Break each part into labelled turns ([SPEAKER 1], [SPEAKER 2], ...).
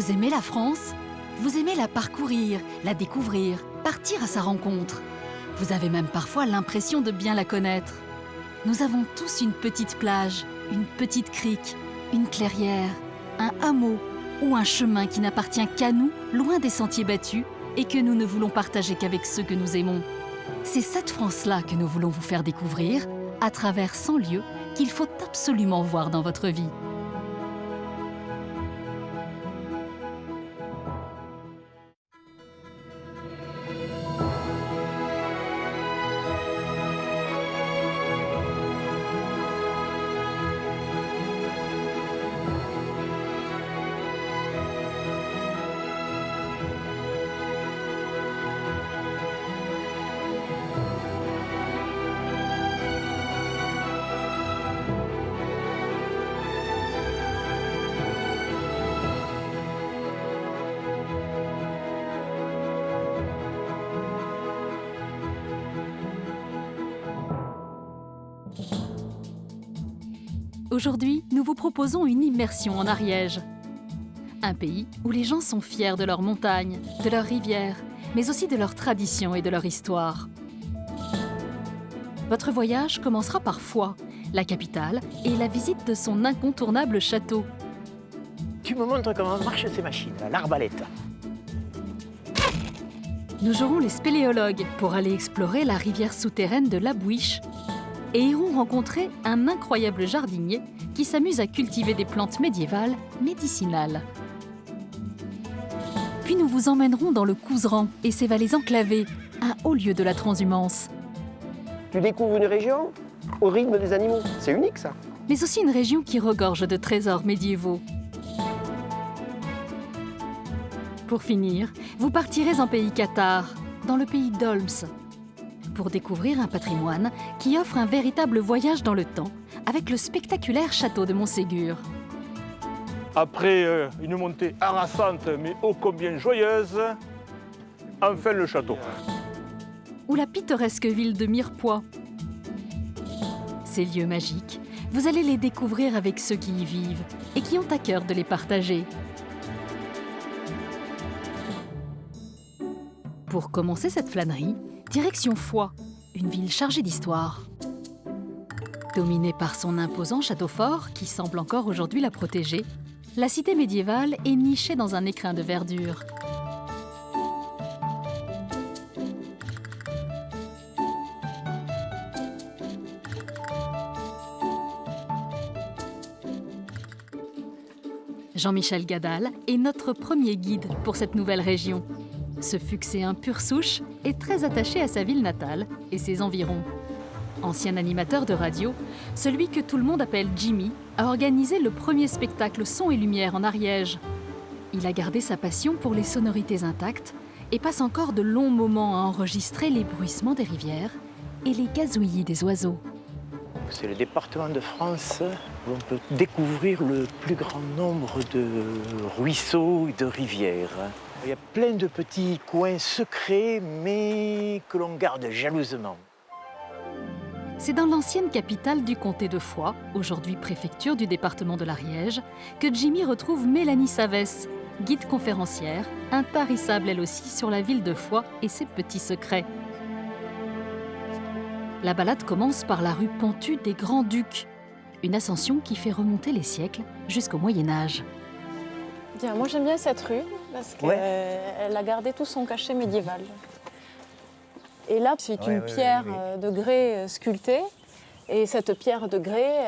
[SPEAKER 1] Vous aimez la France? Vous aimez la parcourir, la découvrir, partir à sa rencontre. Vous avez même parfois l'impression de bien la connaître. Nous avons tous une petite plage, une petite crique, une clairière, un hameau ou un chemin qui n'appartient qu'à nous, loin des sentiers battus, et que nous ne voulons partager qu'avec ceux que nous aimons. C'est cette France-là que nous voulons vous faire découvrir à travers 100 lieux qu'il faut absolument voir dans votre vie. Aujourd'hui, nous vous proposons une immersion en Ariège. Un pays où les gens sont fiers de leurs montagnes, de leurs rivières, mais aussi de leurs traditions et de leur histoire. Votre voyage commencera par Foix, la capitale, et la visite de son incontournable château.
[SPEAKER 2] Tu me montres comment marchent ces machines, l'arbalète.
[SPEAKER 1] Nous jouerons les spéléologues pour aller explorer la rivière souterraine de l'Abouiche et iront rencontrer un incroyable jardinier qui s'amuse à cultiver des plantes médiévales médicinales. Puis nous vous emmènerons dans le Couserans et ses vallées enclavées, un haut lieu de la transhumance.
[SPEAKER 3] Tu découvres une région au rythme des animaux. C'est unique, ça.
[SPEAKER 1] Mais aussi une région qui regorge de trésors médiévaux. Pour finir, vous partirez en pays cathare, dans le pays d'Olms, pour découvrir un patrimoine qui offre un véritable voyage dans le temps avec le spectaculaire château de Montségur.
[SPEAKER 4] Après une montée harassante mais ô combien joyeuse, enfin le château.
[SPEAKER 1] Ou la pittoresque ville de Mirepoix. Ces lieux magiques, vous allez les découvrir avec ceux qui y vivent et qui ont à cœur de les partager. Pour commencer cette flânerie, direction Foix, une ville chargée d'histoire. Dominée par son imposant château fort, qui semble encore aujourd'hui la protéger, la cité médiévale est nichée dans un écrin de verdure. Jean-Michel Gadal est notre premier guide pour cette nouvelle région. Ce Fuxéen pur souche est très attaché à sa ville natale et ses environs. Ancien animateur de radio, celui que tout le monde appelle Jimmy a organisé le premier spectacle son et lumière en Ariège. Il a gardé sa passion pour les sonorités intactes et passe encore de longs moments à enregistrer les bruissements des rivières et les gazouillis des oiseaux.
[SPEAKER 2] C'est le département de France où on peut découvrir le plus grand nombre de ruisseaux et de rivières. Il y a plein de petits coins secrets, mais que l'on garde jalousement.
[SPEAKER 1] C'est dans l'ancienne capitale du comté de Foix, aujourd'hui préfecture du département de l'Ariège, que Jimmy retrouve Mélanie Savès, guide conférencière, intarissable elle aussi sur la ville de Foix et ses petits secrets. La balade commence par la rue pentue des Grands-Ducs, une ascension qui fait remonter les siècles jusqu'au Moyen-Âge.
[SPEAKER 5] Bien, moi j'aime bien cette rue parce qu'elle a gardé tout son cachet médiéval. Et là, c'est une pierre de grès sculptée. Et cette pierre de grès,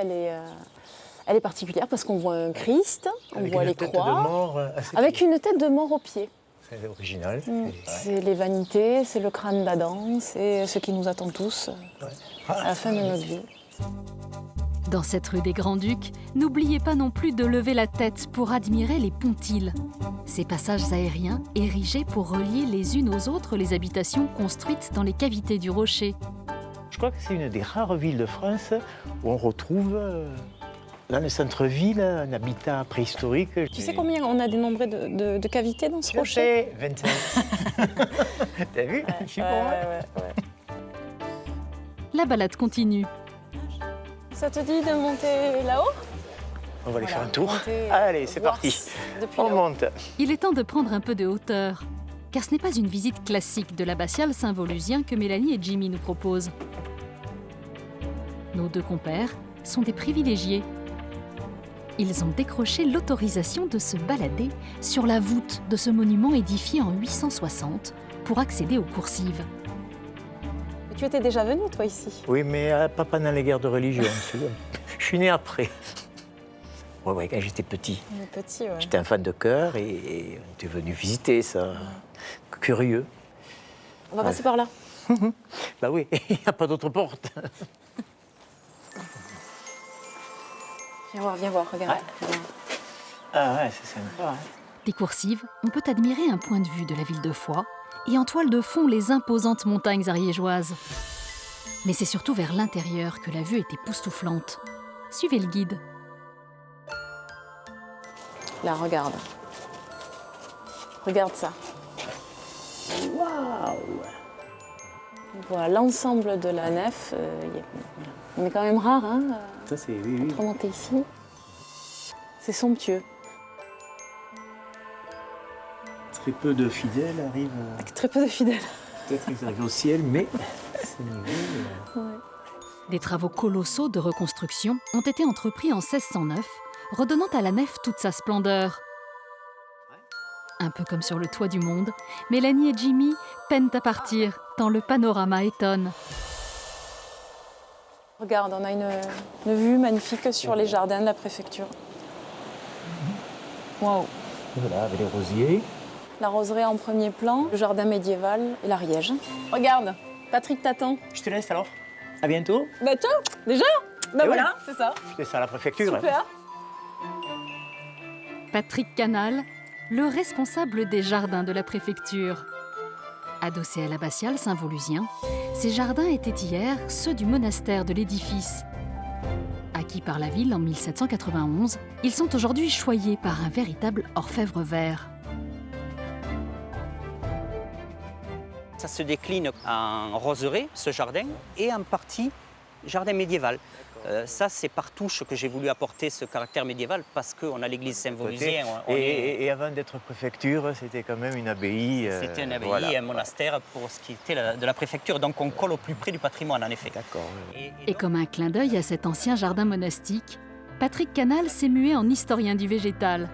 [SPEAKER 5] elle est particulière parce qu'on voit un Christ, on voit les croix, avec une tête de mort au pied.
[SPEAKER 2] C'est original.
[SPEAKER 5] C'est les vanités, c'est le crâne d'Adam, c'est ce qui nous attend tous à la fin de notre vie.
[SPEAKER 1] Dans cette rue des Grands-Ducs, n'oubliez pas non plus de lever la tête pour admirer les pontiles. Ces passages aériens érigés pour relier les unes aux autres les habitations construites dans les cavités du rocher.
[SPEAKER 2] Je crois que c'est une des rares villes de France où on retrouve, dans le centre-ville, un habitat préhistorique.
[SPEAKER 5] Tu sais combien on a dénombré de cavités dans ce rocher?
[SPEAKER 2] 25. T'as vu? Je suis pour moi.
[SPEAKER 1] La balade continue.
[SPEAKER 5] Ça te dit de monter là-haut?
[SPEAKER 2] On va aller faire un tour.
[SPEAKER 5] monter,
[SPEAKER 2] Allez, c'est
[SPEAKER 5] voir
[SPEAKER 2] parti.
[SPEAKER 5] depuis
[SPEAKER 2] On
[SPEAKER 5] là-haut.
[SPEAKER 2] monte.
[SPEAKER 1] Il est temps de prendre un peu de hauteur, car ce n'est pas une visite classique de l'abbatiale Saint-Volusien que Mélanie et Jimmy nous proposent. Nos deux compères sont des privilégiés. Ils ont décroché l'autorisation de se balader sur la voûte de ce monument édifié en 860 pour accéder aux coursives.
[SPEAKER 5] Mais tu étais déjà venu, toi, ici?
[SPEAKER 2] Oui, mais pas pendant les guerres de religion. Je suis né après. Ouais, quand j'étais petit.
[SPEAKER 5] On est petit, ouais.
[SPEAKER 2] J'étais un fan de chœur et on était venu visiter ça. Curieux.
[SPEAKER 5] On va passer par là.
[SPEAKER 2] Bah oui, il n'y a pas d'autre porte.
[SPEAKER 5] Viens voir, regarde.
[SPEAKER 2] Ah ouais, c'est sympa.
[SPEAKER 1] Des coursives, on peut admirer un point de vue de la ville de Foix et en toile de fond les imposantes montagnes ariégeoises. Mais c'est surtout vers l'intérieur que la vue est époustouflante. Suivez le guide.
[SPEAKER 5] Là, regarde. Regarde ça.
[SPEAKER 2] Waouh!
[SPEAKER 5] On voit l'ensemble de la nef. On est quand même rare, hein,
[SPEAKER 2] Ça, c'est... Oui, oui.
[SPEAKER 5] remonter ici. C'est somptueux.
[SPEAKER 2] Très peu de fidèles arrivent...
[SPEAKER 5] Avec très peu de fidèles.
[SPEAKER 2] Peut-être qu'ils arrivent au ciel, mais... c'est nouveau,
[SPEAKER 5] Ouais.
[SPEAKER 1] Des travaux colossaux de reconstruction ont été entrepris en 1609, redonnant à la nef toute sa splendeur. Un peu comme sur le toit du monde, Mélanie et Jimmy peinent à partir, tant le panorama étonne.
[SPEAKER 5] Regarde, on a une vue magnifique sur les jardins de la préfecture. Waouh!
[SPEAKER 2] Voilà, avec les rosiers.
[SPEAKER 5] La roseraie en premier plan, le jardin médiéval et l'Ariège. Regarde, Patrick t'attend.
[SPEAKER 2] Je te laisse alors. À bientôt.
[SPEAKER 5] Bah tiens, déjà? Bah
[SPEAKER 2] Et
[SPEAKER 5] voilà, c'est ça.
[SPEAKER 2] C'est ça, la préfecture.
[SPEAKER 5] Super.
[SPEAKER 1] Patrick Canal, le responsable des jardins de la préfecture. Adossés à l'abbatiale Saint-Volusien, ces jardins étaient hier ceux du monastère de l'édifice. Acquis par la ville en 1791, ils sont aujourd'hui choyés par un véritable orfèvre vert.
[SPEAKER 6] Ça se décline en roseraie, ce jardin, et en partie jardin médiéval. Ça, c'est par touche que j'ai voulu apporter ce caractère médiéval parce qu'on a l'église Saint-Volusien.
[SPEAKER 2] Et avant d'être préfecture, c'était quand même une abbaye.
[SPEAKER 6] C'était une abbaye
[SPEAKER 2] voilà.
[SPEAKER 6] et un monastère pour ce qui était de la préfecture. Donc on colle au plus près du patrimoine, en effet.
[SPEAKER 2] D'accord. Oui.
[SPEAKER 1] Et comme un clin d'œil à cet ancien jardin monastique, Patrick Canal s'est mué en historien du végétal.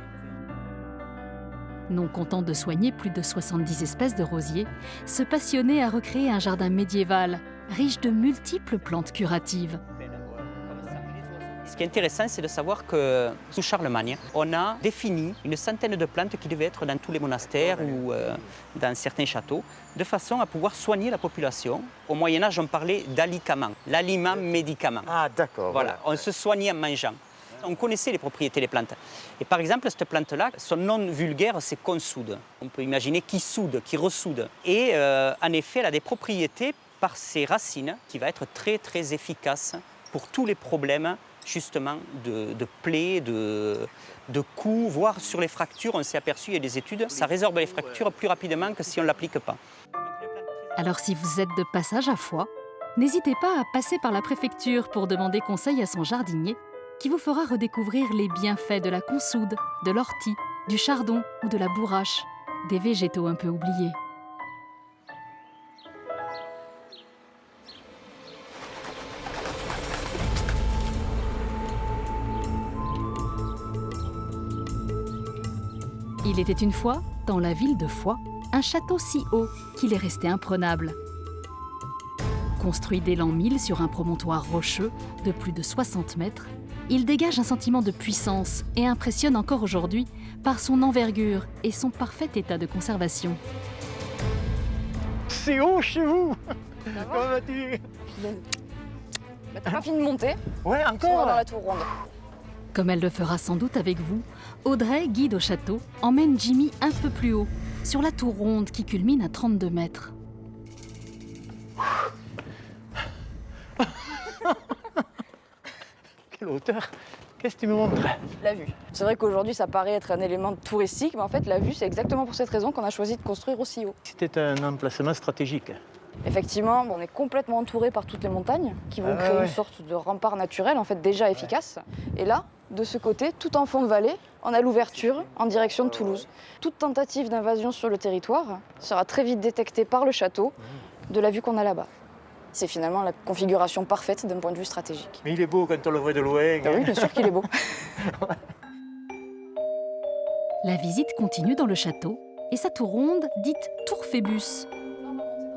[SPEAKER 1] Non content de soigner plus de 70 espèces de rosiers, ce passionné a recréé un jardin médiéval, riche de multiples plantes curatives.
[SPEAKER 6] Ce qui est intéressant, c'est de savoir que sous Charlemagne, on a défini une centaine de plantes qui devaient être dans tous les monastères ou dans certains châteaux, de façon à pouvoir soigner la population. Au Moyen-Âge, on parlait d'alicament, l'aliment-médicament.
[SPEAKER 2] Ah, d'accord.
[SPEAKER 6] Voilà, on se soignait en mangeant. On connaissait les propriétés des plantes. Et par exemple, cette plante-là, son nom vulgaire, c'est consoude. On peut imaginer qui soude, qui ressoude. Et en effet, elle a des propriétés par ses racines qui va être très, très efficace pour tous les problèmes justement de plaies, de coups, voire sur les fractures. On s'est aperçu, il y a des études, ça résorbe les fractures plus rapidement que si on ne l'applique pas.
[SPEAKER 1] Alors si vous êtes de passage à Foix, n'hésitez pas à passer par la préfecture pour demander conseil à son jardinier qui vous fera redécouvrir les bienfaits de la consoude, de l'ortie, du chardon ou de la bourrache, des végétaux un peu oubliés. Il était une fois, dans la ville de Foix, un château si haut qu'il est resté imprenable. Construit dès l'an 1000 sur un promontoire rocheux de plus de 60 mètres, il dégage un sentiment de puissance et impressionne encore aujourd'hui par son envergure et son parfait état de conservation.
[SPEAKER 2] C'est haut chez vous. Comment vas-tu?
[SPEAKER 7] Bah, t'as pas fini de monter,
[SPEAKER 2] Ouais,
[SPEAKER 7] on va
[SPEAKER 2] encore.
[SPEAKER 7] dans la tour ronde.
[SPEAKER 1] Comme elle le fera sans doute avec vous, Audrey, guide au château, emmène Jimmy un peu plus haut, sur la tour ronde qui culmine à 32 mètres.
[SPEAKER 2] Quelle hauteur. Qu'est-ce que tu me montres?
[SPEAKER 7] La vue. C'est vrai qu'aujourd'hui ça paraît être un élément touristique, mais en fait la vue c'est exactement pour cette raison qu'on a choisi de construire aussi haut.
[SPEAKER 2] C'était un emplacement stratégique.
[SPEAKER 7] Effectivement, on est complètement entouré par toutes les montagnes qui vont créer une sorte de rempart naturel, en fait déjà efficace. Et là, de ce côté, tout en fond de vallée, on a l'ouverture en direction de Toulouse. Toute tentative d'invasion sur le territoire sera très vite détectée par le château de la vue qu'on a là-bas. C'est finalement la configuration parfaite d'un point de vue stratégique.
[SPEAKER 2] Mais il est beau quand on le voit de loin.
[SPEAKER 7] Ah oui, bien sûr qu'il est beau.
[SPEAKER 1] La visite continue dans le château et sa tour ronde, dite Tour Phébus.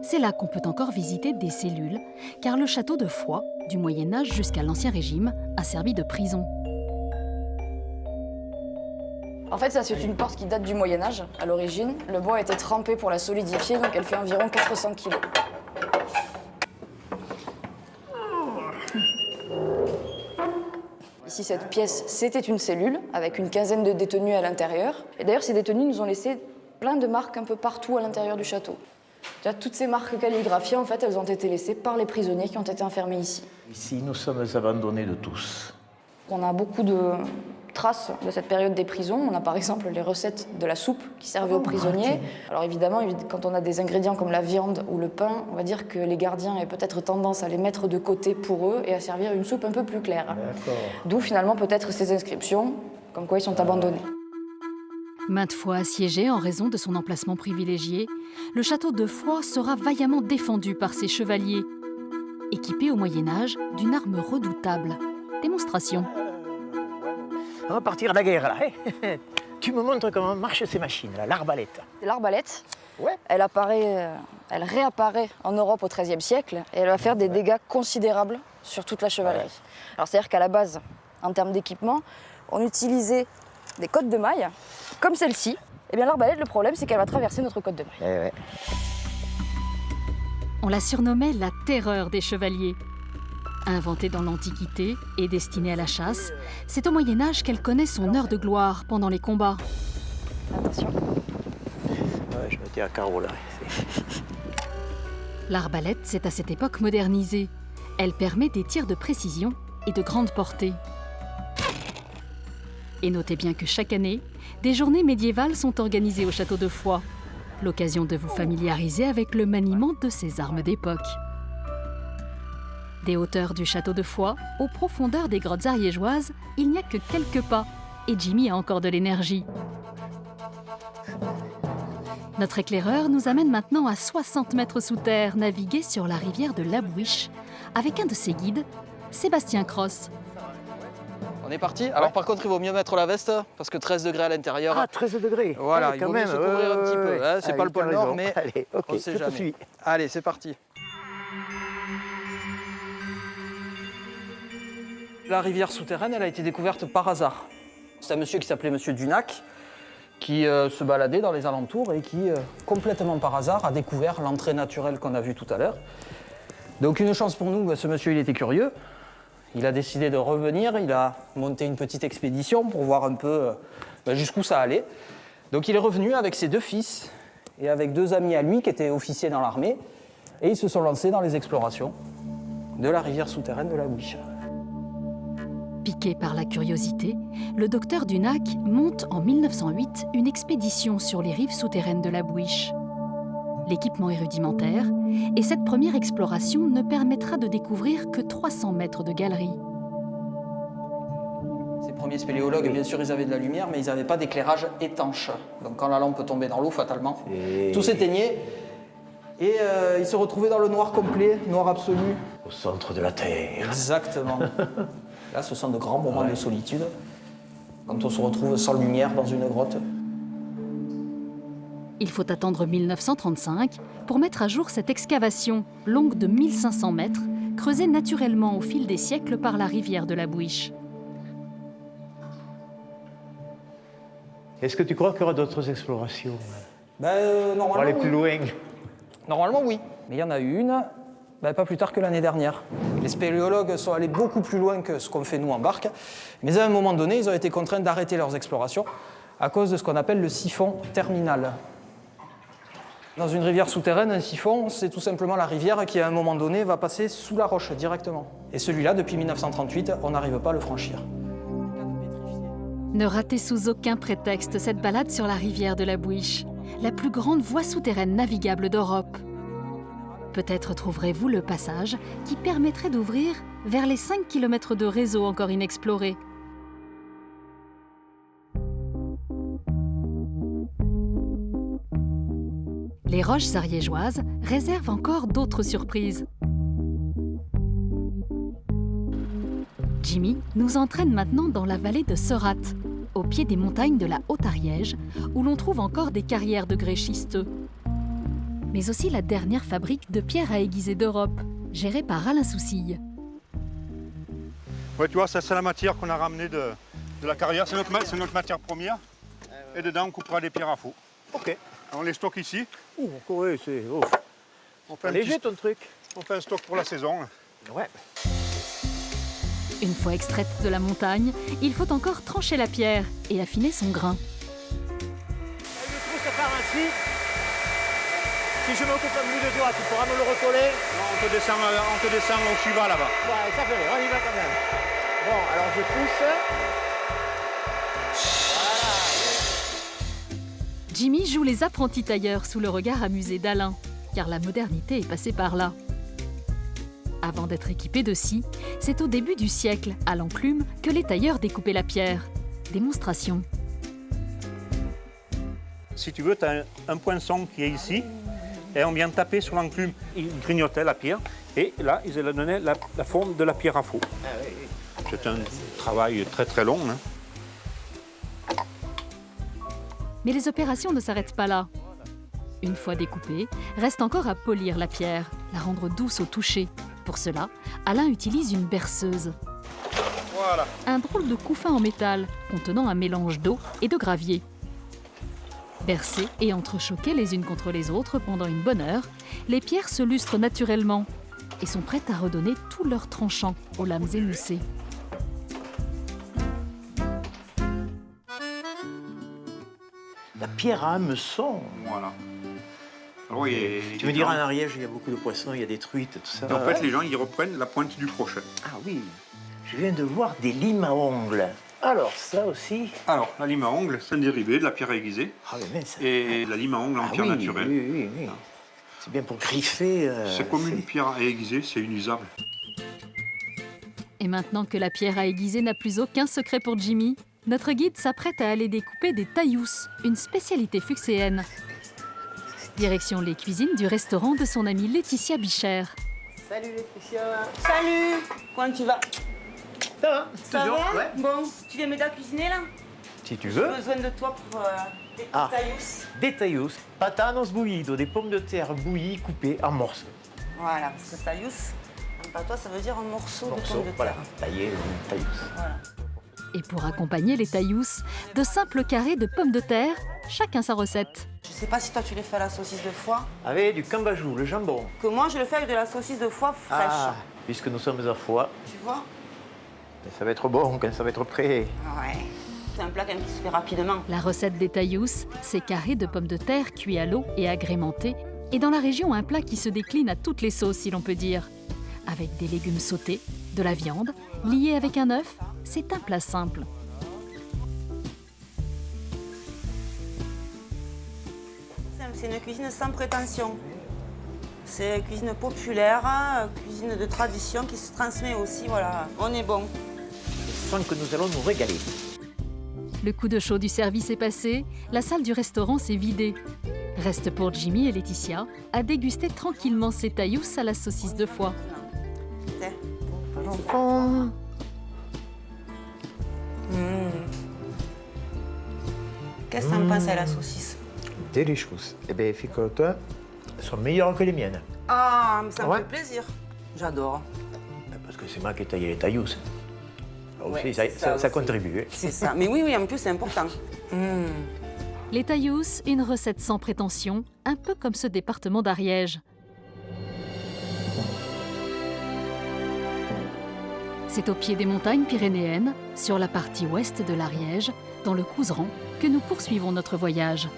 [SPEAKER 1] C'est là qu'on peut encore visiter des cellules, car le château de Foix, du Moyen-Âge jusqu'à l'Ancien Régime, a servi de prison.
[SPEAKER 7] En fait, ça, c'est une porte qui date du Moyen-Âge, à l'origine. Le bois a été trempé pour la solidifier, donc elle fait environ 400 kg. Ici, cette pièce, c'était une cellule, avec une quinzaine de détenus à l'intérieur. Et d'ailleurs, ces détenus nous ont laissé plein de marques un peu partout à l'intérieur du château. Toutes ces marques calligraphiées, en fait, elles ont été laissées par les prisonniers qui ont été enfermés ici.
[SPEAKER 2] Ici, nous sommes abandonnés de tous.
[SPEAKER 7] On a beaucoup de traces de cette période des prisons. On a par exemple les recettes de la soupe qui servaient aux prisonniers. Alors évidemment, quand on a des ingrédients comme la viande ou le pain, on va dire que les gardiens avaient peut-être tendance à les mettre de côté pour eux et à servir une soupe un peu plus claire. D'où finalement peut-être ces inscriptions, comme quoi ils sont abandonnés.
[SPEAKER 1] Maintes fois assiégé en raison de son emplacement privilégié, le château de Foix sera vaillamment défendu par ses chevaliers, équipés au Moyen-Âge d'une arme redoutable. Démonstration.
[SPEAKER 2] On va partir à la guerre, là. Hein. Tu me montres comment marchent ces machines, là, l'arbalète.
[SPEAKER 7] L'arbalète,
[SPEAKER 2] Ouais.
[SPEAKER 7] elle réapparaît en Europe au XIIIe siècle et elle va faire des dégâts considérables sur toute la chevalerie.
[SPEAKER 2] Ouais.
[SPEAKER 7] Alors c'est-à-dire qu'à la base, en termes d'équipement, on utilisait des côtes de mailles, comme celle-ci. Et bien l'arbalète, le problème, c'est qu'elle va traverser notre côte de mailles.
[SPEAKER 2] Ouais.
[SPEAKER 1] On la surnommait la terreur des chevaliers. Inventée dans l'Antiquité et destinée à la chasse, c'est au Moyen-Âge qu'elle connaît son heure de gloire pendant les combats.
[SPEAKER 7] Attention.
[SPEAKER 2] Ouais, je me tiens à carreau, là.
[SPEAKER 1] L'arbalète s'est à cette époque modernisée. Elle permet des tirs de précision et de grande portée. Et notez bien que chaque année, des journées médiévales sont organisées au château de Foix. L'occasion de vous familiariser avec le maniement de ces armes d'époque. Des hauteurs du château de Foix, aux profondeurs des grottes ariégeoises, il n'y a que quelques pas, et Jimmy a encore de l'énergie. Notre éclaireur nous amène maintenant à 60 mètres sous terre, naviguer sur la rivière de l'Abouiche, avec un de ses guides, Sébastien Cross.
[SPEAKER 8] On est parti. Alors par contre, il vaut mieux mettre la veste, parce que 13 degrés à l'intérieur.
[SPEAKER 2] Ah, 13 degrés.
[SPEAKER 8] Voilà,
[SPEAKER 2] ouais,
[SPEAKER 8] il vaut mieux se couvrir un petit peu. Hein, c'est pas le pôle Nord, mais
[SPEAKER 2] allez, okay,
[SPEAKER 8] on ne sait
[SPEAKER 2] je te
[SPEAKER 8] jamais.
[SPEAKER 2] suis.
[SPEAKER 8] Allez, c'est parti. La rivière souterraine, elle a été découverte par hasard. C'est un monsieur qui s'appelait Monsieur Dunac, qui se baladait dans les alentours et qui, complètement par hasard, a découvert l'entrée naturelle qu'on a vue tout à l'heure. Donc une chance pour nous, ce monsieur, il était curieux. Il a décidé de revenir, il a monté une petite expédition pour voir un peu jusqu'où ça allait. Donc il est revenu avec ses 2 fils et avec 2 amis à lui qui étaient officiers dans l'armée. Et ils se sont lancés dans les explorations de la rivière souterraine de la Bouiche.
[SPEAKER 1] Piqué par la curiosité, le docteur Dunac monte en 1908 une expédition sur les rives souterraines de la Bouiche. L'équipement est rudimentaire et cette première exploration ne permettra de découvrir que 300 mètres de galerie.
[SPEAKER 8] Ces premiers spéléologues, bien sûr, ils avaient de la lumière, mais ils n'avaient pas d'éclairage étanche. Donc quand la lampe tombait dans l'eau, fatalement, tout s'éteignait et ils se retrouvaient dans le noir complet, noir absolu.
[SPEAKER 2] Au centre de la Terre.
[SPEAKER 8] Exactement. Là, ce sont de grands moments de solitude, quand on se retrouve sans lumière dans une grotte.
[SPEAKER 1] Il faut attendre 1935 pour mettre à jour cette excavation, longue de 1500 mètres, creusée naturellement au fil des siècles par la rivière de la Bouiche.
[SPEAKER 2] Est-ce que tu crois qu'il y aura d'autres explorations?
[SPEAKER 8] Normalement,
[SPEAKER 2] Pour aller plus loin.
[SPEAKER 8] Normalement, oui. Mais il y en a eu une, pas plus tard que l'année dernière. Les spéléologues sont allés beaucoup plus loin que ce qu'on fait nous en barque, mais à un moment donné, ils ont été contraints d'arrêter leurs explorations à cause de ce qu'on appelle le siphon terminal. Dans une rivière souterraine, un siphon, c'est tout simplement la rivière qui, à un moment donné, va passer sous la roche directement. Et celui-là, depuis 1938, on n'arrive pas à le franchir.
[SPEAKER 1] Ne ratez sous aucun prétexte cette balade sur la rivière de la Bouiche, la plus grande voie souterraine navigable d'Europe. Peut-être trouverez-vous le passage qui permettrait d'ouvrir vers les 5 km de réseau encore inexplorés. Les roches ariégeoises réservent encore d'autres surprises. Jimmy nous entraîne maintenant dans la vallée de Seurat, au pied des montagnes de la Haute-Ariège, où l'on trouve encore des carrières de grès schisteux. Mais aussi la dernière fabrique de pierres à aiguiser d'Europe, gérée par Alain Soucille.
[SPEAKER 9] Ouais, tu vois, ça c'est la matière qu'on a ramenée de la carrière, c'est notre matière première. Et dedans, on coupera des pierres à faux.
[SPEAKER 2] Ok.
[SPEAKER 9] On les stocke ici.
[SPEAKER 2] Ouh, ouais, c'est
[SPEAKER 9] On fait un
[SPEAKER 2] léger
[SPEAKER 9] petit-
[SPEAKER 2] ton truc.
[SPEAKER 9] On fait un stock pour la saison. Là.
[SPEAKER 2] Ouais.
[SPEAKER 1] Une fois extraite de la montagne, il faut encore trancher la pierre et affiner son grain.
[SPEAKER 2] Du coup, ça part ainsi. Si je m'occupe un peu de toi, tu pourras me le recoller.
[SPEAKER 9] Non, on te descend au suivant là-bas.
[SPEAKER 2] Ouais, ça fait rire, on y va quand même. Bon, alors je pousse.
[SPEAKER 1] Jimmy joue les apprentis tailleurs sous le regard amusé d'Alain, car la modernité est passée par là. Avant d'être équipés de scie, c'est au début du siècle, à l'enclume, que les tailleurs découpaient la pierre. Démonstration.
[SPEAKER 9] Si tu veux, tu as un poinçon qui est ici. Et on vient taper sur l'enclume. Ils grignotaient la pierre. Et là, ils allaient donner la forme de la pierre à faux. C'est un travail très très long. Hein.
[SPEAKER 1] Mais les opérations ne s'arrêtent pas là. Une fois découpée, reste encore à polir la pierre, la rendre douce au toucher. Pour cela, Alain utilise une berceuse.
[SPEAKER 9] Voilà.
[SPEAKER 1] Un drôle de couffin en métal contenant un mélange d'eau et de gravier. Bercées et entrechoquées les unes contre les autres pendant une bonne heure, les pierres se lustrent naturellement et sont prêtes à redonner tout leur tranchant aux lames émoussées.
[SPEAKER 2] La pierre à hameçon.
[SPEAKER 9] Voilà. Alors, oui,
[SPEAKER 2] Tu me diras en Ariège, il y a beaucoup de poissons, il y a des truites, tout ça.
[SPEAKER 9] En fait, les gens, ils reprennent la pointe du crochet.
[SPEAKER 2] Ah oui, je viens de voir des limes à ongles. Alors ça aussi.
[SPEAKER 9] Alors, la lime à ongles, c'est un dérivé de la pierre aiguisée.
[SPEAKER 2] Ah mais mince.
[SPEAKER 9] Et la lime à ongles en
[SPEAKER 2] Ah
[SPEAKER 9] pierre
[SPEAKER 2] oui,
[SPEAKER 9] naturelle.
[SPEAKER 2] oui. C'est bien pour griffer.
[SPEAKER 9] C'est comme une pierre à aiguiser, c'est inusable.
[SPEAKER 1] Et maintenant que la pierre à aiguiser n'a plus aucun secret pour Jimmy, notre guide s'apprête à aller découper des taillous, une spécialité fuxéenne. Direction les cuisines du restaurant de son amie Laetitia Bicher.
[SPEAKER 2] Salut Laetitia.
[SPEAKER 10] Salut, comment tu vas?
[SPEAKER 2] Ça va?
[SPEAKER 10] Ça
[SPEAKER 2] Toujours?
[SPEAKER 10] va?
[SPEAKER 2] Ouais.
[SPEAKER 10] Bon, tu viens m'aider à cuisiner là?
[SPEAKER 2] Si tu
[SPEAKER 10] J'ai
[SPEAKER 2] veux.
[SPEAKER 10] besoin de toi pour des petits
[SPEAKER 2] Ah.
[SPEAKER 10] taillous.
[SPEAKER 2] Des taillous. Patanos bouillidos, des pommes de terre bouillies coupées en morceaux.
[SPEAKER 10] Voilà, parce que taillous, pas toi, ça veut dire un morceau de
[SPEAKER 2] Morceaux,
[SPEAKER 10] pomme de terre.
[SPEAKER 2] voilà. Taillés, taillous.
[SPEAKER 10] Voilà.
[SPEAKER 1] Et pour accompagner les taillous, de simples carrés de pommes de terre, chacun sa recette.
[SPEAKER 10] Je sais pas si toi tu les fais à la saucisse de foie,
[SPEAKER 2] Avec du cambajou, le jambon.
[SPEAKER 10] que moi je le fais avec de la saucisse de foie fraîche.
[SPEAKER 2] Ah, puisque nous sommes à foie,
[SPEAKER 10] Tu vois?
[SPEAKER 2] ça va être bon quand ça va être prêt.
[SPEAKER 10] Ouais. C'est un plat quand même qui se fait rapidement.
[SPEAKER 1] La recette des taillous, ces carrés de pommes de terre cuits à l'eau et agrémentés, est dans la région un plat qui se décline à toutes les sauces, si l'on peut dire. Avec des légumes sautés, de la viande, liée avec un œuf, c'est un plat simple.
[SPEAKER 10] C'est une cuisine sans prétention. C'est une cuisine populaire, cuisine de tradition qui se transmet aussi. Voilà, on est bon.
[SPEAKER 2] Je sens que nous allons nous régaler.
[SPEAKER 1] Le coup de chaud du service est passé, la salle du restaurant s'est vidée. Reste pour Jimmy et Laetitia à déguster tranquillement ces taillous à la saucisse de foie.
[SPEAKER 10] Qu'est-ce que t'en penses à la saucisse?
[SPEAKER 2] Délicieux. Eh bien, figure-toi, elles sont meilleures que les miennes.
[SPEAKER 10] Ah, mais ça me
[SPEAKER 2] Ouais.
[SPEAKER 10] fait plaisir. J'adore.
[SPEAKER 2] Parce que c'est moi qui ai taillé les taillous.
[SPEAKER 10] Ouais,
[SPEAKER 2] Aussi,
[SPEAKER 10] c'est ça
[SPEAKER 2] ça
[SPEAKER 10] aussi.
[SPEAKER 2] contribue.
[SPEAKER 10] C'est ça. Mais oui, en plus, c'est important.
[SPEAKER 1] Les taillous, une recette sans prétention, un peu comme ce département d'Ariège. C'est au pied des montagnes pyrénéennes, sur la partie ouest de l'Ariège, dans le Couserans, que nous poursuivons notre voyage.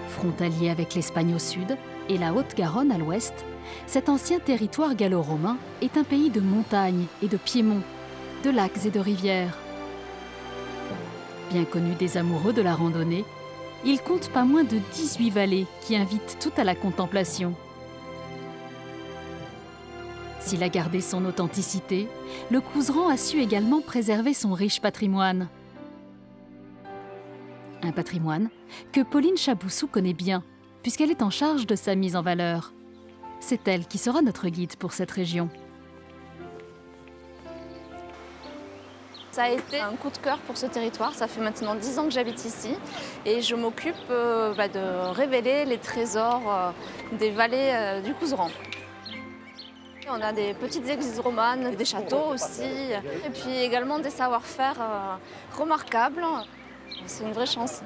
[SPEAKER 1] Frontalier avec l'Espagne au sud et la Haute-Garonne à l'ouest, cet ancien territoire gallo-romain est un pays de montagnes et de piémonts, de lacs et de rivières. Bien connu des amoureux de la randonnée, il compte pas moins de 18 vallées qui invitent tout à la contemplation. S'il a gardé son authenticité, le Couserans a su également préserver son riche patrimoine. Un patrimoine que Pauline Chaboussou connaît bien, puisqu'elle est en charge de sa mise en valeur. C'est elle qui sera notre guide pour cette région.
[SPEAKER 7] Ça a été un coup de cœur pour ce territoire. Ça fait maintenant 10 ans que j'habite ici et je m'occupe de révéler les trésors des vallées du Couserans. On a des petites églises romanes, des châteaux aussi, et puis également des savoir-faire remarquables. C'est une vraie chance.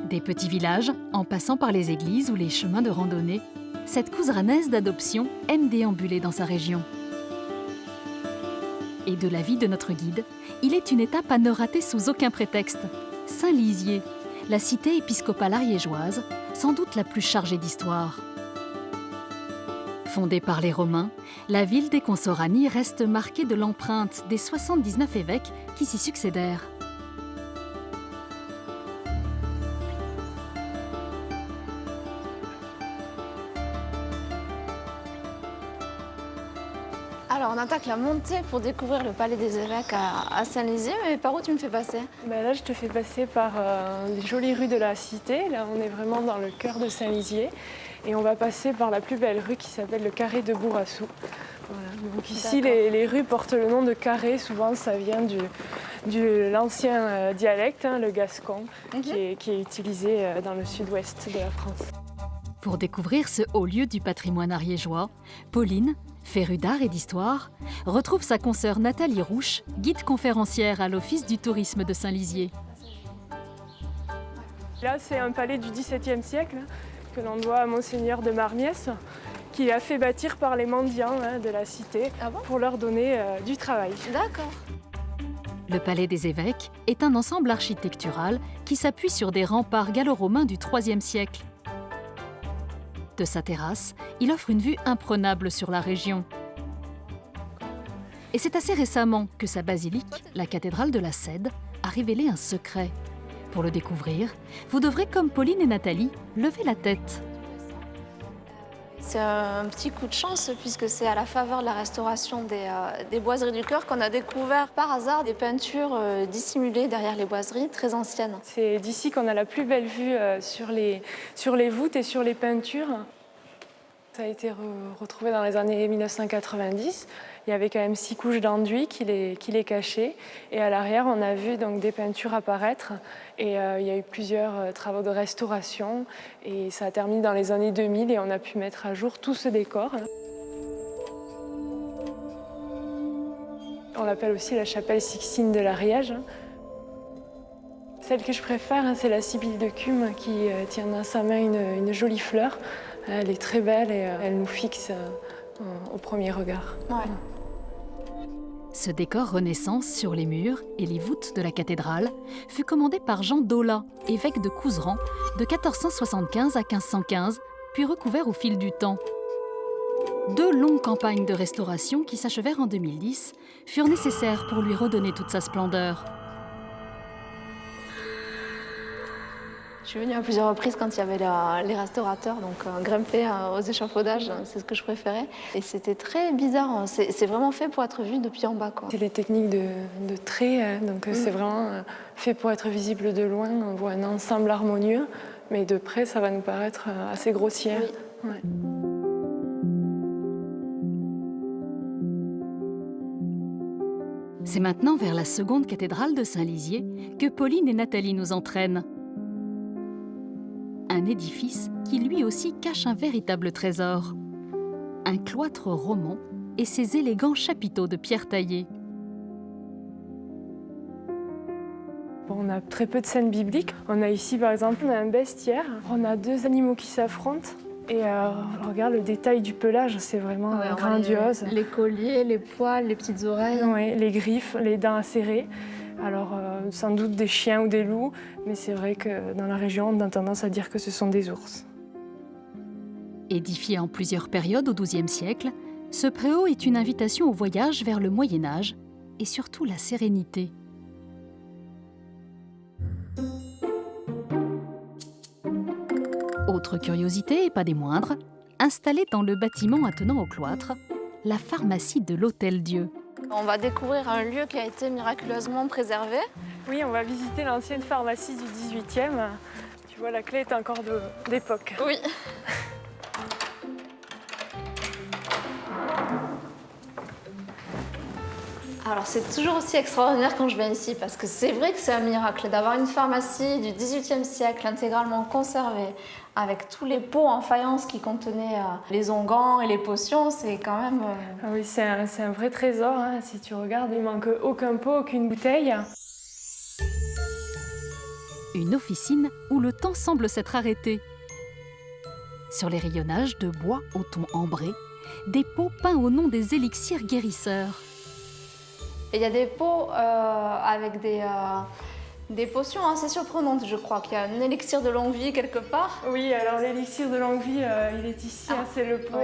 [SPEAKER 1] Des petits villages, en passant par les églises ou les chemins de randonnée, cette Couseranaise d'adoption aime déambuler dans sa région. Et de la vie de notre guide, il est une étape à ne rater sous aucun prétexte. Saint-Lizier, la cité épiscopale ariégeoise, sans doute la plus chargée d'histoire. Fondée par les Romains, la ville des Consorani reste marquée de l'empreinte des 79 évêques qui s'y succédèrent.
[SPEAKER 7] Alors on attaque la montée pour découvrir le palais des évêques à Saint-Lizier, mais par où tu me fais passer?
[SPEAKER 5] Là, je te fais passer par les jolies rues de la cité. Là, on est vraiment dans le cœur de Saint-Lizier. Et on va passer par la plus belle rue qui s'appelle le Carré de Bourrassou. Voilà. Donc ici, les rues portent le nom de carré. Souvent, ça vient de l'ancien dialecte, le gascon, qui est utilisé dans le sud-ouest de la France.
[SPEAKER 1] Pour découvrir ce haut lieu du patrimoine ariégeois, Pauline, férue d'art et d'histoire, retrouve sa consoeur Nathalie Rouche, guide conférencière à l'Office du tourisme de Saint-Lizier.
[SPEAKER 5] Là, c'est un palais du XVIIe siècle que l'on doit à Monseigneur de Marmiès, qui a fait bâtir par les mendiants de la cité pour leur donner du travail.
[SPEAKER 7] D'accord.
[SPEAKER 1] Le palais des évêques est un ensemble architectural qui s'appuie sur des remparts gallo-romains du IIIe siècle. De sa terrasse, il offre une vue imprenable sur la région. Et c'est assez récemment que sa basilique, la cathédrale de la Cède, a révélé un secret. Pour le découvrir, vous devrez, comme Pauline et Nathalie, lever la tête.
[SPEAKER 7] C'est un petit coup de chance puisque c'est à la faveur de la restauration des boiseries du cœur qu'on a découvert par hasard des peintures dissimulées derrière les boiseries très anciennes.
[SPEAKER 5] C'est d'ici qu'on a la plus belle vue sur les voûtes et sur les peintures. Ça a été retrouvé dans les années 1990. Il y avait quand même 6 couches d'enduit qui les cachaient. Et à l'arrière, on a vu donc des peintures apparaître. Et il y a eu plusieurs travaux de restauration. Et ça a terminé dans les années 2000 et on a pu mettre à jour tout ce décor. On l'appelle aussi la chapelle Sixtine de l'Ariège. Celle que je préfère, c'est la Sibylle de Cumes qui tient dans sa main une jolie fleur. Elle est très belle et elle nous fixe au premier regard.
[SPEAKER 7] Ouais.
[SPEAKER 1] Ce décor Renaissance sur les murs et les voûtes de la cathédrale fut commandé par Jean d'Aula, évêque de Couserans, de 1475 à 1515, puis recouvert au fil du temps. 2 longues campagnes de restauration qui s'achevèrent en 2010 furent nécessaires pour lui redonner toute sa splendeur.
[SPEAKER 7] Je suis venue à plusieurs reprises quand il y avait les restaurateurs, donc grimper aux échafaudages, c'est ce que je préférais. Et c'était très bizarre, c'est vraiment fait pour être vu depuis en bas, quoi.
[SPEAKER 5] C'est les techniques de trait, donc c'est vraiment fait pour être visible de loin. On voit un ensemble harmonieux, mais de près, ça va nous paraître assez grossière.
[SPEAKER 7] Oui.
[SPEAKER 5] Ouais.
[SPEAKER 1] C'est maintenant vers la seconde cathédrale de Saint-Lizier que Pauline et Nathalie nous entraînent. Un édifice qui lui aussi cache un véritable trésor. Un cloître roman et ses élégants chapiteaux de pierre taillée.
[SPEAKER 5] On a très peu de scènes bibliques. On a ici, par exemple, un bestiaire. On a 2 animaux qui s'affrontent. Et regarde le détail du pelage, c'est vraiment grandiose.
[SPEAKER 7] Les colliers, les poils, les petites oreilles.
[SPEAKER 5] Oui, les griffes, les dents acérées. Alors, sans doute des chiens ou des loups, mais c'est vrai que dans la région, on a tendance à dire que ce sont des ours.
[SPEAKER 1] Édifié en plusieurs périodes au XIIe siècle, ce préau est une invitation au voyage vers le Moyen-Âge et surtout la sérénité. Autre curiosité, et pas des moindres, installée dans le bâtiment attenant au cloître, la pharmacie de l'Hôtel-Dieu.
[SPEAKER 7] On va découvrir un lieu qui a été miraculeusement préservé.
[SPEAKER 5] Oui, on va visiter l'ancienne pharmacie du 18e. Tu vois, la clé est encore d'époque.
[SPEAKER 7] Oui. Alors c'est toujours aussi extraordinaire quand je viens ici parce que c'est vrai que c'est un miracle d'avoir une pharmacie du XVIIIe siècle intégralement conservée avec tous les pots en faïence qui contenaient les onguents et les potions, c'est quand même...
[SPEAKER 5] Ah oui, c'est un vrai trésor, hein. Si tu regardes, il manque aucun pot, aucune bouteille.
[SPEAKER 1] Une officine où le temps semble s'être arrêté. Sur les rayonnages de bois au ton ambré, des pots peints au nom des élixirs guérisseurs.
[SPEAKER 7] Et il y a des pots avec des potions assez surprenantes, je crois, qu'il y a un élixir de longue vie quelque part.
[SPEAKER 5] Oui, alors l'élixir de longue vie, il est ici, hein, c'est le pot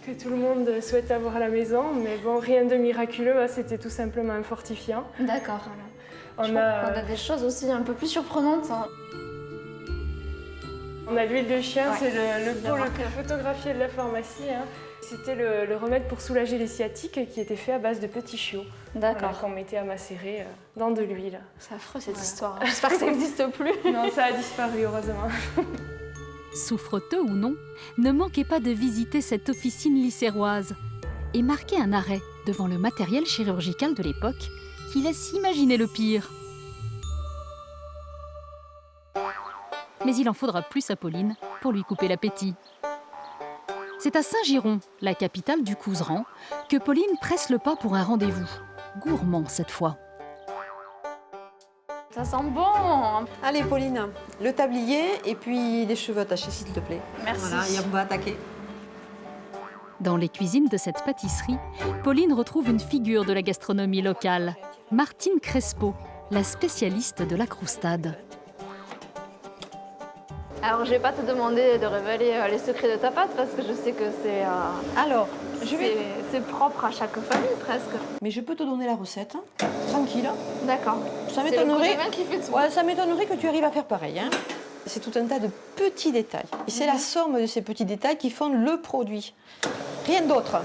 [SPEAKER 5] que tout le monde souhaite avoir à la maison, mais bon, rien de miraculeux, hein, c'était tout simplement un fortifiant.
[SPEAKER 7] D'accord.
[SPEAKER 5] Voilà.
[SPEAKER 7] On a des choses aussi un peu plus surprenantes. Hein.
[SPEAKER 5] On a l'huile de chien, c'est le pot le plus photographié de la pharmacie. Hein. C'était le remède pour soulager les sciatiques qui était fait à base de petits chiots.
[SPEAKER 7] D'accord.
[SPEAKER 5] Qu'on mettait à macérer dans de l'huile.
[SPEAKER 7] C'est affreux cette histoire. J'espère que ça n'existe plus.
[SPEAKER 5] Non, ça a disparu heureusement.
[SPEAKER 1] Souffreteux ou non, ne manquez pas de visiter cette officine lycéroise et marquez un arrêt devant le matériel chirurgical de l'époque qui laisse imaginer le pire. Mais il en faudra plus à Pauline pour lui couper l'appétit. C'est à Saint-Giron, la capitale du Couserans, que Pauline presse le pas pour un rendez-vous. Gourmand cette fois.
[SPEAKER 7] Ça sent bon.
[SPEAKER 11] Allez Pauline, le tablier et puis les cheveux attachés s'il te plaît.
[SPEAKER 7] Merci.
[SPEAKER 11] Voilà, et on va attaquer.
[SPEAKER 1] Dans les cuisines de cette pâtisserie, Pauline retrouve une figure de la gastronomie locale, Martine Crespo, la spécialiste de la croustade.
[SPEAKER 7] Alors, je ne vais pas te demander de révéler les secrets de ta pâte parce que je sais que c'est
[SPEAKER 11] Alors,
[SPEAKER 7] c'est propre à chaque famille presque.
[SPEAKER 11] Mais je peux te donner la recette, hein, tranquille.
[SPEAKER 7] D'accord.
[SPEAKER 11] Ça
[SPEAKER 7] C'est le
[SPEAKER 11] m'étonnerait.
[SPEAKER 7] coup de main qui fait tout.
[SPEAKER 11] Ouais, ça m'étonnerait que tu arrives à faire pareil. Hein. C'est tout un tas de petits détails. Et c'est la somme de ces petits détails qui font le produit. Rien d'autre.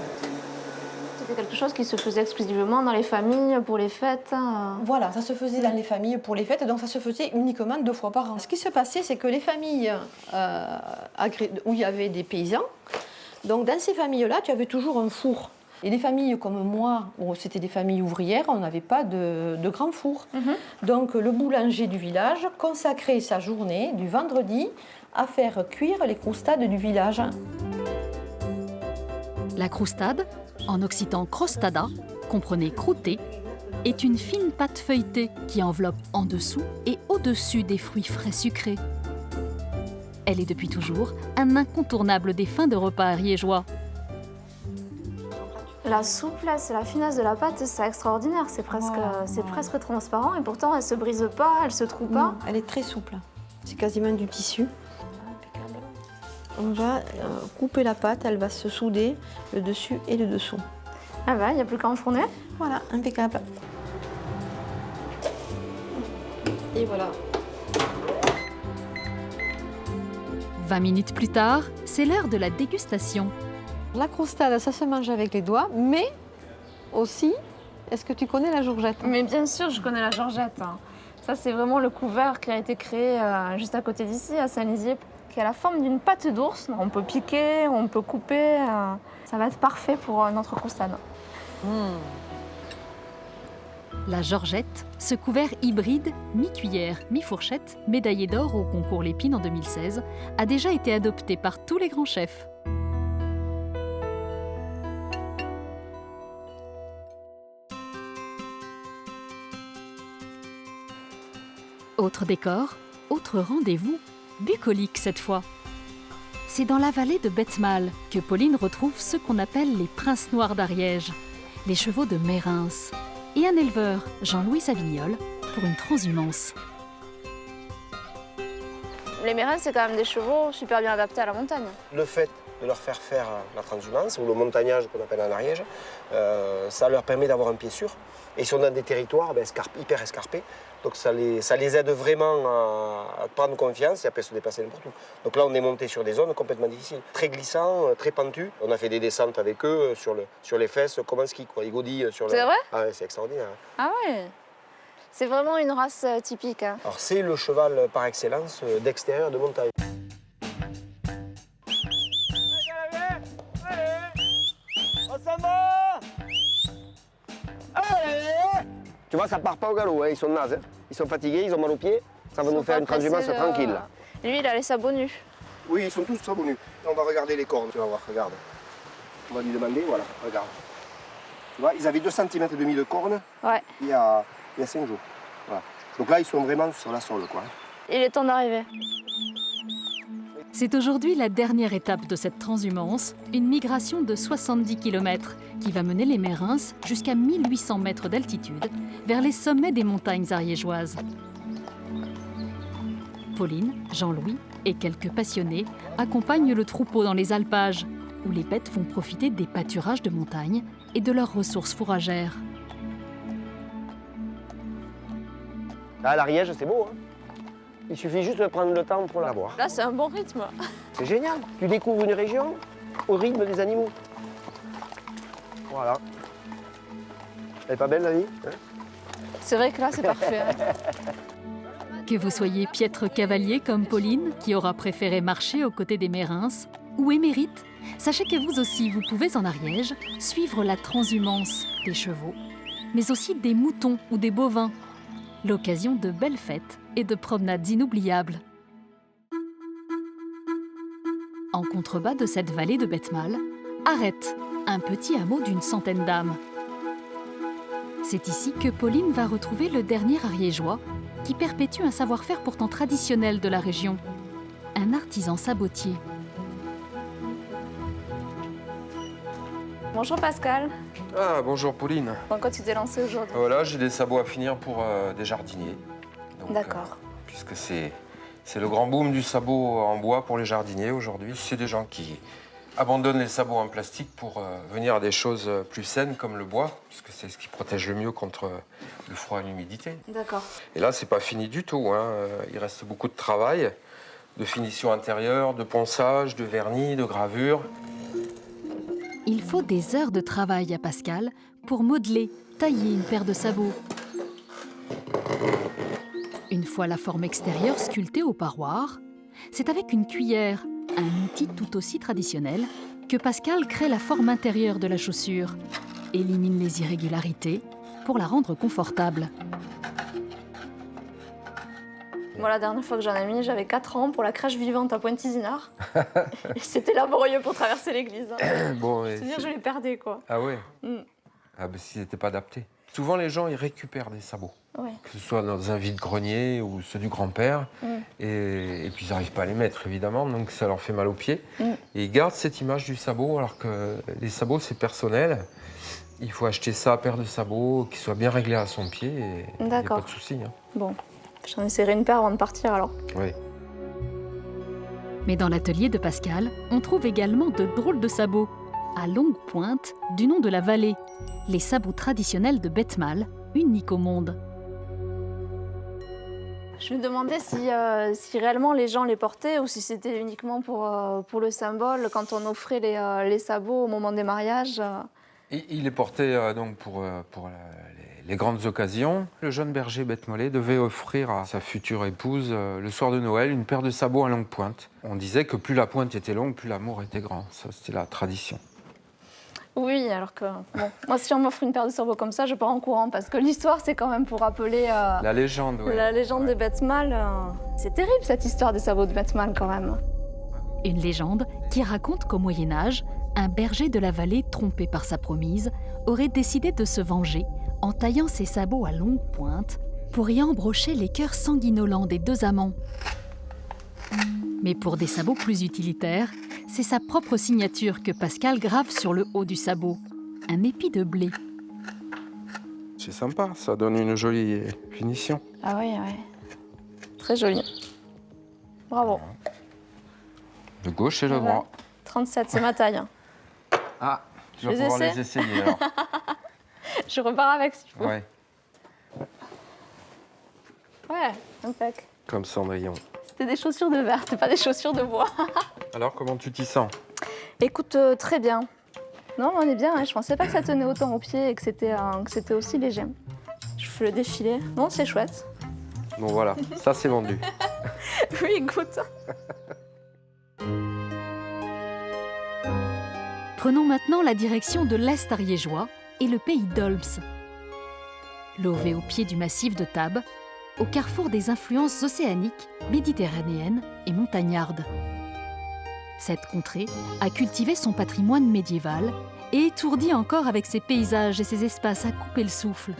[SPEAKER 7] C'était quelque chose qui se faisait exclusivement dans les familles, pour les fêtes.
[SPEAKER 11] Voilà, ça se faisait dans les familles pour les fêtes, donc ça se faisait uniquement 2 fois par an. Ce qui se passait, c'est que les familles où il y avait des paysans, donc dans ces familles-là, tu avais toujours un four. Et les familles comme moi, où c'était des familles ouvrières, on n'avait pas de grand four. Donc le boulanger du village consacrait sa journée du vendredi à faire cuire les croustades du village.
[SPEAKER 1] La croustade, en occitan crostada, comprenez croûter, est une fine pâte feuilletée qui enveloppe en dessous et au-dessus des fruits frais sucrés. Elle est depuis toujours un incontournable des fins de repas ariégeois.
[SPEAKER 7] La souplesse et la finesse de la pâte, c'est extraordinaire. C'est presque transparent et pourtant elle ne se brise pas, elle ne se troue pas.
[SPEAKER 11] Non, elle est très souple. C'est quasiment du tissu. On va couper la pâte, elle va se souder le dessus et le dessous.
[SPEAKER 7] Ah ben, il n'y a plus qu'à enfourner.
[SPEAKER 11] Voilà, impeccable. Et voilà.
[SPEAKER 1] 20 minutes plus tard, c'est l'heure de la dégustation.
[SPEAKER 11] La croustade, ça se mange avec les doigts, mais aussi, est-ce que tu connais la Georgette?
[SPEAKER 7] Mais bien sûr, je connais la Georgette. Ça, c'est vraiment le couvert qui a été créé juste à côté d'ici, à Saint-Lizier, qui a la forme d'une pâte d'ours. On peut piquer, on peut couper. Ça va être parfait pour notre croustade.
[SPEAKER 1] La Georgette, ce couvert hybride, mi-cuillère, mi-fourchette, médaillé d'or au concours Lépine en 2016, a déjà été adopté par tous les grands chefs. Autre décor, autre rendez-vous, bucolique cette fois. C'est dans la vallée de Betmal que Pauline retrouve ceux qu'on appelle les princes noirs d'Ariège, les chevaux de Mérins, et un éleveur, Jean-Louis Savignol, pour une transhumance.
[SPEAKER 7] Les Mérins, c'est quand même des chevaux super bien adaptés à la montagne.
[SPEAKER 3] Le fait de leur faire faire la transhumance ou le montagnage qu'on appelle en Ariège. Ça leur permet d'avoir un pied sûr. Et ils sont dans des territoires hyper escarpés. Donc ça les aide vraiment à prendre confiance et après se déplacer n'importe où. Donc là, on est monté sur des zones complètement difficiles, très glissants, très pentus. On a fait des descentes avec eux sur les fesses, comme en ski, quoi. Ils godillent sur le...
[SPEAKER 7] C'est vrai?
[SPEAKER 3] Ah ouais, c'est extraordinaire.
[SPEAKER 7] Ah ouais. C'est vraiment une race typique. Hein.
[SPEAKER 3] Alors c'est le cheval par excellence d'extérieur de montagne.
[SPEAKER 2] On s'en va!
[SPEAKER 3] Tu vois, ça part pas au galop, hein. Ils sont nazes. Hein. Ils sont fatigués, ils ont mal aux pieds. Ça va nous faire une transhumance tranquille. Là.
[SPEAKER 7] Lui, il a les sabots nus.
[SPEAKER 3] Oui, ils sont tous sabots nus. On va regarder les cornes, tu vas voir, regarde. On va lui demander, voilà, regarde. Tu vois, ils avaient 2,5 cm de cornes il y a 5 jours. Voilà. Donc là, ils sont vraiment sur la sole, quoi.
[SPEAKER 7] Il est temps d'arriver.
[SPEAKER 1] C'est aujourd'hui la dernière étape de cette transhumance, une migration de 70 km qui va mener les Mérins jusqu'à 1800 mètres d'altitude vers les sommets des montagnes ariégeoises. Pauline, Jean-Louis et quelques passionnés accompagnent le troupeau dans les alpages, où les bêtes vont profiter des pâturages de montagne et de leurs ressources fourragères.
[SPEAKER 3] Ah, l'Ariège, c'est beau, hein. Il suffit juste de prendre le temps pour la voir.
[SPEAKER 5] Là, c'est un bon rythme.
[SPEAKER 3] C'est génial. Tu découvres une région au rythme des animaux. Voilà. Elle est pas belle, la vie, hein?
[SPEAKER 7] C'est vrai que là, c'est parfait. Hein.
[SPEAKER 1] Que vous soyez piètre cavalier comme Pauline, qui aura préféré marcher aux côtés des Mérins, ou émérite, sachez que vous aussi, vous pouvez en Ariège suivre la transhumance des chevaux, mais aussi des moutons ou des bovins. L'occasion de belles fêtes et de promenades inoubliables. En contrebas de cette vallée de Betmal, Arrête, un petit hameau d'une centaine d'âmes. C'est ici que Pauline va retrouver le dernier ariégeois qui perpétue un savoir-faire pourtant traditionnel de la région, un artisan sabotier.
[SPEAKER 7] Bonjour Pascal.
[SPEAKER 12] Ah, bonjour Pauline.
[SPEAKER 7] En quoi tu t'es lancé aujourd'hui?
[SPEAKER 12] Voilà, j'ai des sabots à finir pour des jardiniers.
[SPEAKER 7] D'accord.
[SPEAKER 12] Puisque c'est le grand boom du sabot en bois pour les jardiniers aujourd'hui. C'est des gens qui abandonnent les sabots en plastique pour venir à des choses plus saines comme le bois, puisque c'est ce qui protège le mieux contre le froid et l'humidité.
[SPEAKER 7] D'accord.
[SPEAKER 12] Et là, c'est pas fini du tout, hein. Il reste beaucoup de travail, de finition intérieure, de ponçage, de vernis, de gravure.
[SPEAKER 1] Il faut des heures de travail à Pascal pour modeler, tailler une paire de sabots. Une fois la forme extérieure sculptée au parroir, c'est avec une cuillère, un outil tout aussi traditionnel, que Pascal crée la forme intérieure de la chaussure, élimine les irrégularités pour la rendre confortable.
[SPEAKER 7] Moi, la dernière fois que j'en ai mis, j'avais 4 ans pour la crèche vivante à Pointe-Isinard. Et c'était laborieux pour traverser l'église. Hein.
[SPEAKER 12] Bon,
[SPEAKER 7] C'est-à-dire que je les perdais, quoi.
[SPEAKER 12] Ah ouais. Ah ben s'ils n'étaient pas adaptés. Souvent, les gens, ils récupèrent des sabots.
[SPEAKER 7] Ouais.
[SPEAKER 12] Que ce soit dans un vide-grenier ou ceux du grand-père. Et puis, ils n'arrivent pas à les mettre, évidemment, donc ça leur fait mal aux pieds. Et ils gardent cette image du sabot, alors que les sabots, c'est personnel. Il faut acheter sa paire de sabots qui soit bien réglée à son pied et il n'y a pas de souci. Hein.
[SPEAKER 7] Bon, j'en essaierai une paire avant de partir, alors.
[SPEAKER 12] Oui.
[SPEAKER 1] Mais dans l'atelier de Pascal, on trouve également de drôles de sabots, à longue pointe, du nom de la vallée, les sabots traditionnels de Betmal, uniques au monde.
[SPEAKER 7] Je me demandais si réellement les gens les portaient ou si c'était uniquement pour le symbole, quand on offrait les sabots au moment des mariages.
[SPEAKER 12] Il est porté donc pour les grandes occasions. Le jeune berger Betmollet devait offrir à sa future épouse, le soir de Noël, une paire de sabots à longue pointe. On disait que plus la pointe était longue, plus l'amour était grand. Ça, c'était la tradition.
[SPEAKER 7] Oui, alors que bon, moi, si on m'offre une paire de sabots comme ça, je pars en courant parce que l'histoire, c'est quand même pour rappeler
[SPEAKER 12] la légende. Ouais.
[SPEAKER 7] La légende de Betmal. C'est terrible cette histoire des sabots de Betmal quand même.
[SPEAKER 1] Une légende qui raconte qu'au Moyen-Âge, un berger de la vallée, trompé par sa promise, aurait décidé de se venger en taillant ses sabots à longue pointe pour y embrocher les cœurs sanguinolents des deux amants. Mais pour des sabots plus utilitaires, c'est sa propre signature que Pascal grave sur le haut du sabot, un épi de blé.
[SPEAKER 12] C'est sympa, ça donne une jolie finition.
[SPEAKER 7] Ah oui, oui. Très joli. Bravo.
[SPEAKER 12] Le gauche et le droit.
[SPEAKER 5] 37, c'est ma taille.
[SPEAKER 12] Ah, tu vas pouvoir les essayer alors.
[SPEAKER 5] Je repars avec si tu veux.
[SPEAKER 12] Ouais,
[SPEAKER 5] Ouais, impec.
[SPEAKER 12] comme Cendrillon.
[SPEAKER 5] C'était des chaussures de verre, c'était pas des chaussures de bois.
[SPEAKER 12] Alors, comment tu t'y sens?
[SPEAKER 5] Écoute, très bien. Non, on est bien, hein. Je pensais pas que ça tenait autant aux pieds et que c'était aussi léger. Je fais le défilé. Non, c'est chouette.
[SPEAKER 12] Bon voilà, ça c'est vendu.
[SPEAKER 5] Oui, écoute.
[SPEAKER 1] Prenons maintenant la direction de l'Est ariégeois et le pays d'Olms. Lové au pied du massif de Tarbes, au carrefour des influences océaniques, méditerranéennes et montagnardes. Cette contrée a cultivé son patrimoine médiéval et étourdit encore avec ses paysages et ses espaces à couper le souffle.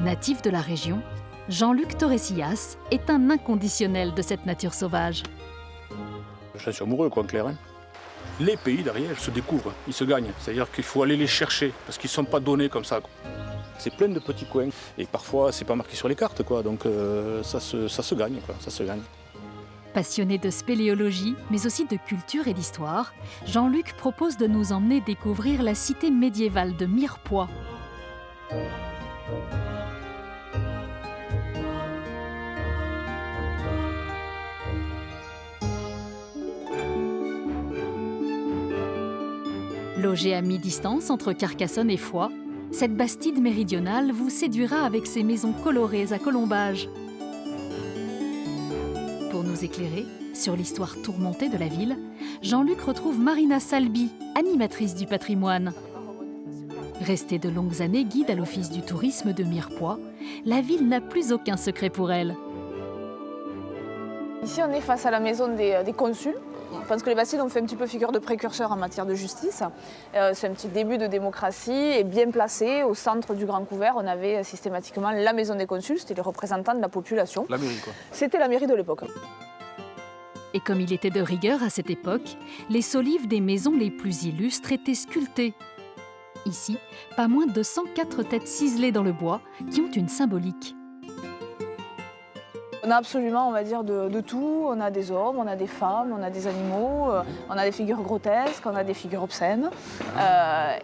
[SPEAKER 1] Natif de la région, Jean-Luc Torresillas est un inconditionnel de cette nature sauvage.
[SPEAKER 4] Je suis amoureux, quoi, en clair. Hein. Les pays d'Ariège se découvrent, ils se gagnent. C'est-à-dire qu'il faut aller les chercher, parce qu'ils ne sont pas donnés comme ça. C'est plein de petits coins. Et parfois, c'est pas marqué sur les cartes, quoi. Donc ça se gagne, quoi. Ça se gagne.
[SPEAKER 1] Passionné de spéléologie, mais aussi de culture et d'histoire, Jean-Luc propose de nous emmener découvrir la cité médiévale de Mirepoix. Logée à mi-distance entre Carcassonne et Foix, cette bastide méridionale vous séduira avec ses maisons colorées à colombages. Pour nous éclairer sur l'histoire tourmentée de la ville, Jean-Luc retrouve Marina Salbi, animatrice du patrimoine. Restée de longues années guide à l'Office du tourisme de Mirepoix, la ville n'a plus aucun secret pour elle.
[SPEAKER 5] Ici, on est face à la maison des consuls. Je pense que les Bastides ont fait un petit peu figure de précurseur en matière de justice. C'est un petit début de démocratie et bien placé au centre du Grand Couvert. On avait systématiquement la maison des consuls, c'était les représentants de la population.
[SPEAKER 4] La mairie, quoi.
[SPEAKER 5] C'était la mairie de l'époque.
[SPEAKER 1] Et comme il était de rigueur à cette époque, les solives des maisons les plus illustres étaient sculptées. Ici, pas moins de 104 têtes ciselées dans le bois qui ont une symbolique.
[SPEAKER 5] On a absolument, on va dire, de tout. On a des hommes, on a des femmes, on a des animaux, on a des figures grotesques, on a des figures obscènes.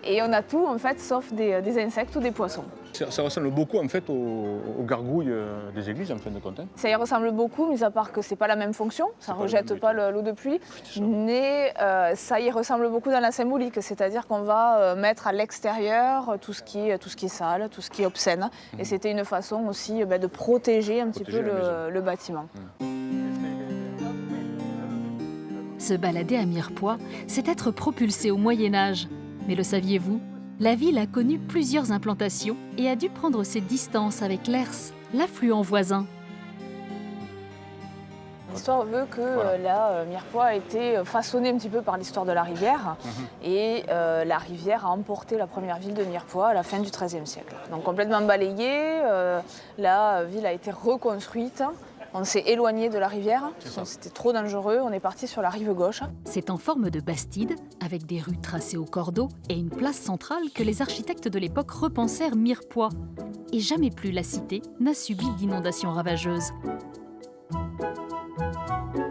[SPEAKER 5] Et on a tout, en fait, sauf des insectes ou des poissons.
[SPEAKER 4] Ça ressemble beaucoup, en fait, aux gargouilles des églises, en fin de compte. Hein.
[SPEAKER 5] Ça y ressemble beaucoup, mis à part que c'est pas la même fonction. Ça ne rejette pas l'eau de pluie. Mais ça y ressemble beaucoup dans la symbolique. C'est-à-dire qu'on va mettre à l'extérieur tout ce qui est sale, tout ce qui est obscène. Et c'était une façon aussi de protéger un petit peu le bâtiment.
[SPEAKER 1] Se balader à Mirepoix, c'est être propulsé au Moyen-Âge. Mais le saviez-vous ? La ville a connu plusieurs implantations et a dû prendre ses distances avec l'Hers, l'affluent voisin.
[SPEAKER 5] L'histoire veut que Mirepoix a été façonnée un petit peu par l'histoire de la rivière. Et la rivière a emporté la première ville de Mirepoix à la fin du XIIIe siècle. Donc complètement balayée, la ville a été reconstruite. On s'est éloigné de la rivière, c'était trop dangereux, on est parti sur la rive gauche.
[SPEAKER 1] C'est en forme de bastide, avec des rues tracées au cordeau et une place centrale que les architectes de l'époque repensèrent Mirepoix. Et jamais plus la cité n'a subi d'inondations ravageuses.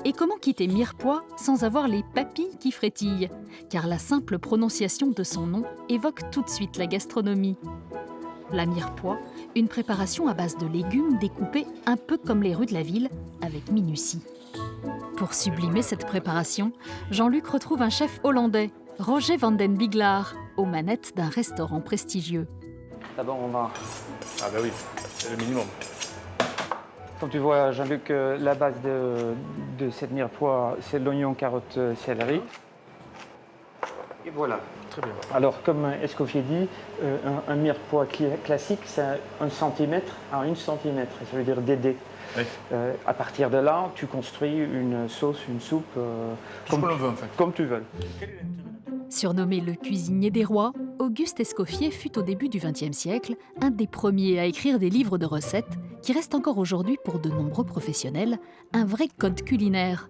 [SPEAKER 1] Et comment quitter Mirepoix sans avoir les papilles qui frétillent ? Car la simple prononciation de son nom évoque tout de suite la gastronomie. La Mirepoix, une préparation à base de légumes découpés un peu comme les rues de la ville, avec minutie. Pour sublimer cette préparation, Jean-Luc retrouve un chef hollandais, Roger van den Bigelaar, aux manettes d'un restaurant prestigieux.
[SPEAKER 8] D'abord, on va...
[SPEAKER 4] Ah ben oui, c'est le minimum.
[SPEAKER 13] Comme tu vois, Jean-Luc, la base de cette mirepoix, c'est l'oignon, carotte, céleri. Et voilà.
[SPEAKER 4] Très bien.
[SPEAKER 13] Alors, comme Escoffier dit, un mirepoix classique, c'est 1 cm à 1 cm, ça veut dire des dés. Oui. À partir de là, tu construis une sauce, une soupe, comme tu veux.
[SPEAKER 1] Surnommé le cuisinier des rois, Auguste Escoffier fut au début du XXe siècle un des premiers à écrire des livres de recettes qui restent encore aujourd'hui pour de nombreux professionnels un vrai code culinaire.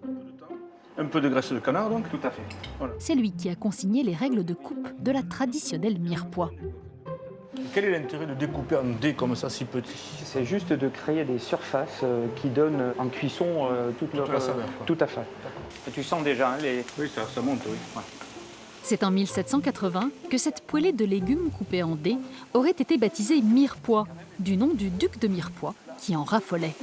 [SPEAKER 4] Un peu de graisse de canard, donc ?
[SPEAKER 13] Tout à fait.
[SPEAKER 1] Voilà. C'est lui qui a consigné les règles de coupe de la traditionnelle mirepoix.
[SPEAKER 4] Quel est l'intérêt de découper en dés comme ça, si petit?
[SPEAKER 13] C'est juste de créer des surfaces qui donnent en cuisson toute
[SPEAKER 4] la saveur.
[SPEAKER 13] Tout à fait. Et tu sens déjà les...
[SPEAKER 4] Oui, ça monte, oui. Ouais.
[SPEAKER 1] C'est en 1780 que cette poêlée de légumes coupés en dés aurait été baptisée Mirepoix, du nom du duc de Mirepoix, qui en raffolait.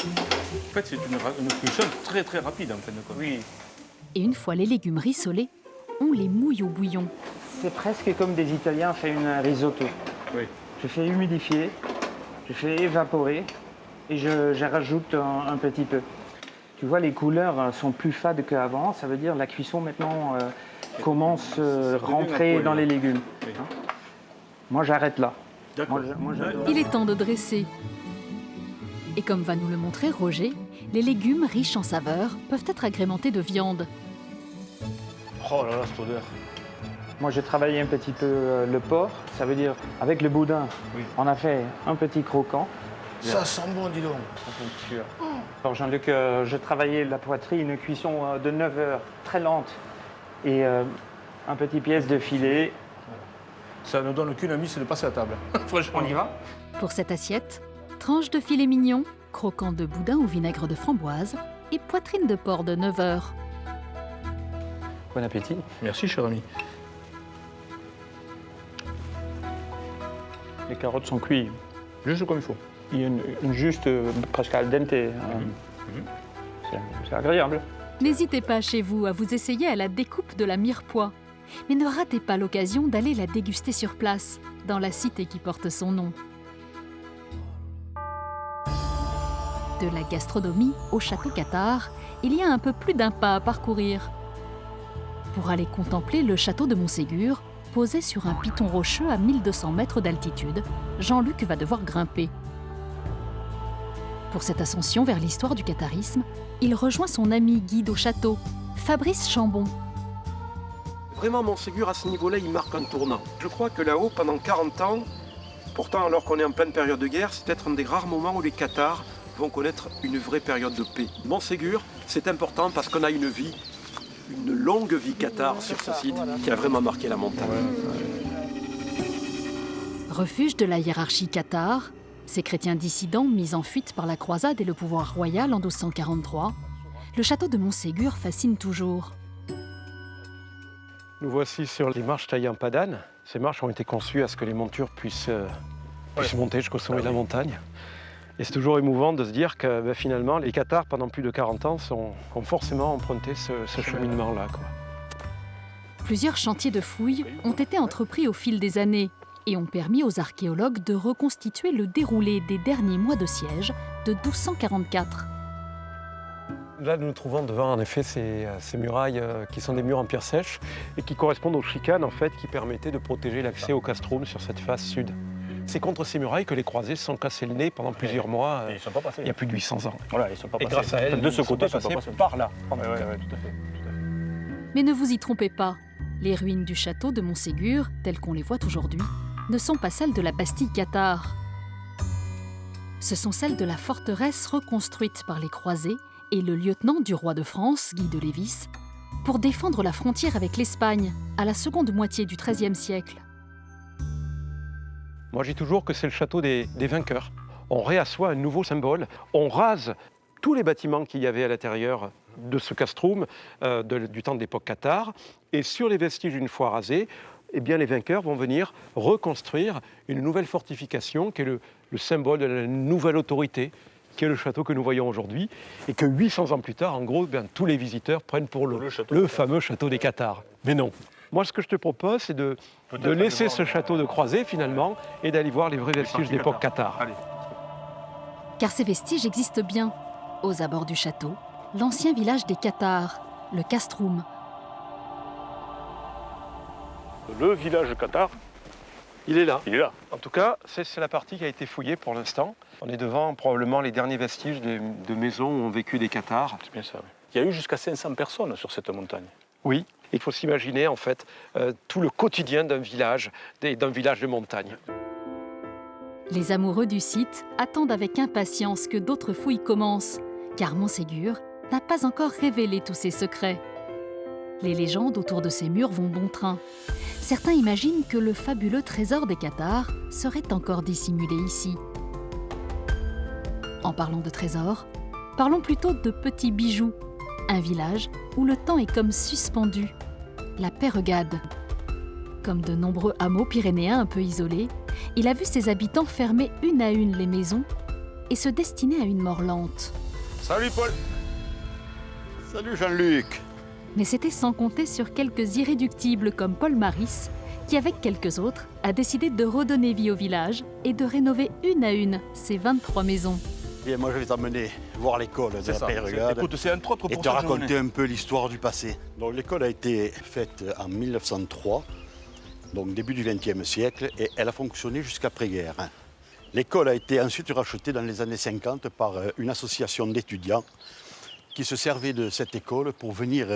[SPEAKER 4] En fait, c'est une cuisson très très rapide en fin de compte.
[SPEAKER 13] Oui.
[SPEAKER 1] Et une fois les légumes rissolés, on les mouille au bouillon.
[SPEAKER 13] C'est presque comme des Italiens font un risotto.
[SPEAKER 4] Oui.
[SPEAKER 13] Je fais humidifier, je fais évaporer et je rajoute un petit peu. Tu vois, les couleurs sont plus fades qu'avant, ça veut dire la cuisson maintenant commence à rentrer dans les légumes.
[SPEAKER 4] Oui.
[SPEAKER 13] Moi, j'arrête là.
[SPEAKER 4] D'accord.
[SPEAKER 1] Il est temps de dresser. Et comme va nous le montrer Roger, les légumes riches en saveurs peuvent être agrémentés de viande.
[SPEAKER 4] Oh là là, cette odeur.
[SPEAKER 13] Moi, j'ai travaillé un petit peu le porc, ça veut dire avec le boudin,
[SPEAKER 4] oui.
[SPEAKER 13] On a fait un petit croquant.
[SPEAKER 4] Ça sent bon, dis donc.
[SPEAKER 13] Alors Jean-Luc, je travaillais la poitrine, une cuisson de 9 heures, très lente, et un petit pièce de filet.
[SPEAKER 4] Ça ne donne qu'une amie, c'est de passer à table.
[SPEAKER 13] On y va?
[SPEAKER 1] Pour cette assiette, tranche de filet mignon, croquant de boudin au vinaigre de framboise et poitrine de porc de 9 heures.
[SPEAKER 13] Bon appétit.
[SPEAKER 4] Merci, cher ami.
[SPEAKER 13] Les carottes sont cuites.
[SPEAKER 4] Juste comme il faut.
[SPEAKER 13] Il y a une juste presque al dente. C'est agréable.
[SPEAKER 1] N'hésitez pas chez vous à vous essayer à la découpe de la Mirepoix. Mais ne ratez pas l'occasion d'aller la déguster sur place, dans la cité qui porte son nom. De la gastronomie au château Cathare, il y a un peu plus d'un pas à parcourir. Pour aller contempler le château de Montségur, posé sur un piton rocheux à 1200 mètres d'altitude, Jean-Luc va devoir grimper. Pour cette ascension vers l'histoire du catharisme, il rejoint son ami guide au château, Fabrice Chambon.
[SPEAKER 14] Vraiment, Montségur, à ce niveau-là, il marque un tournant. Je crois que là-haut, pendant 40 ans, pourtant, alors qu'on est en pleine période de guerre, c'est peut-être un des rares moments où les Cathares vont connaître une vraie période de paix. Montségur, c'est important parce qu'on a une longue vie cathare sur ce site qui a vraiment marqué la montagne.
[SPEAKER 1] Refuge de la hiérarchie cathare, ces chrétiens dissidents mis en fuite par la croisade et le pouvoir royal en 1243, le château de Montségur fascine toujours.
[SPEAKER 14] Nous voici sur les marches taillées en padane. Ces marches ont été conçues à ce que les montures puissent monter jusqu'au sommet de la montagne. Et c'est toujours émouvant de se dire que finalement, les Cathares, pendant plus de 40 ans, ont forcément emprunté ce cheminement-là.
[SPEAKER 1] Plusieurs chantiers de fouilles ont été entrepris au fil des années et ont permis aux archéologues de reconstituer le déroulé des derniers mois de siège de 1244.
[SPEAKER 14] Là, nous nous trouvons devant en effet ces murailles qui sont des murs en pierre sèche et qui correspondent aux chicanes en fait, qui permettaient de protéger l'accès au castrum sur cette face sud. C'est contre ces murailles que les croisés se sont cassés le nez pendant plusieurs mois.
[SPEAKER 4] Ils sont pas passés.
[SPEAKER 14] Il y a plus de 800 ans.
[SPEAKER 4] Voilà, ils sont pas
[SPEAKER 14] et
[SPEAKER 4] passés.
[SPEAKER 14] grâce à elles,
[SPEAKER 4] de ce côté,
[SPEAKER 14] ils sont passés par là.
[SPEAKER 4] Ouais, tout à fait.
[SPEAKER 1] Mais ne vous y trompez pas, les ruines du château de Montségur, telles qu'on les voit aujourd'hui, ne sont pas celles de la Bastille cathare. Ce sont celles de la forteresse reconstruite par les croisés et le lieutenant du roi de France, Guy de Lévis, pour défendre la frontière avec l'Espagne à la seconde moitié du XIIIe siècle.
[SPEAKER 14] Moi, je dis toujours que c'est le château des vainqueurs. On réassoit un nouveau symbole, on rase tous les bâtiments qu'il y avait à l'intérieur de ce castrum du temps de l'époque cathare, et sur les vestiges une fois rasés, eh bien, les vainqueurs vont venir reconstruire une nouvelle fortification qui est le symbole de la nouvelle autorité, qui est le château que nous voyons aujourd'hui, et que 800 ans plus tard, en gros, tous les visiteurs prennent pour le fameux château des Cathares. Mais non. Moi, ce que je te propose, c'est de laisser ce château de croisée, finalement, et d'aller voir les vrais vestiges d'époque cathare.
[SPEAKER 1] Car ces vestiges existent bien. Aux abords du château, l'ancien village des Cathares, le castrum.
[SPEAKER 14] Le village cathare, il est là.
[SPEAKER 4] Il est là.
[SPEAKER 14] En tout cas, c'est la partie qui a été fouillée pour l'instant. On est devant probablement les derniers vestiges de maisons où ont vécu des Cathares.
[SPEAKER 4] C'est bien ça, oui. Il y a eu jusqu'à 500 personnes sur cette montagne.
[SPEAKER 14] Oui, il faut s'imaginer en fait tout le quotidien d'un village de montagne.
[SPEAKER 1] Les amoureux du site attendent avec impatience que d'autres fouilles commencent, car Montségur n'a pas encore révélé tous ses secrets. Les légendes autour de ces murs vont bon train. certains imaginent que le fabuleux trésor des Cathares serait encore dissimulé ici. En parlant de trésor, parlons plutôt de petits bijoux, un village où le temps est comme suspendu, la Peyregade. Comme de nombreux hameaux pyrénéens un peu isolés, il a vu ses habitants fermer une à une les maisons et se destiner à une mort lente.
[SPEAKER 15] Salut Paul. Salut Jean-Luc.
[SPEAKER 1] Mais c'était sans compter sur quelques irréductibles comme Paul Maris, qui avec quelques autres a décidé de redonner vie au village et de rénover une à une ses 23 maisons.
[SPEAKER 15] Bien, moi je vais t'emmener voir l'école de la Peyregade.
[SPEAKER 9] Écoute, c'est entre autres
[SPEAKER 15] et
[SPEAKER 9] pour
[SPEAKER 15] te
[SPEAKER 9] ça que
[SPEAKER 15] raconter
[SPEAKER 9] j'en ai.
[SPEAKER 15] un peu l'histoire du passé. Donc l'école a été faite en 1903, donc début du XXe siècle, et elle a fonctionné jusqu'après-guerre. L'école a été ensuite rachetée dans les années 50 par une association d'étudiants qui se servait de cette école pour venir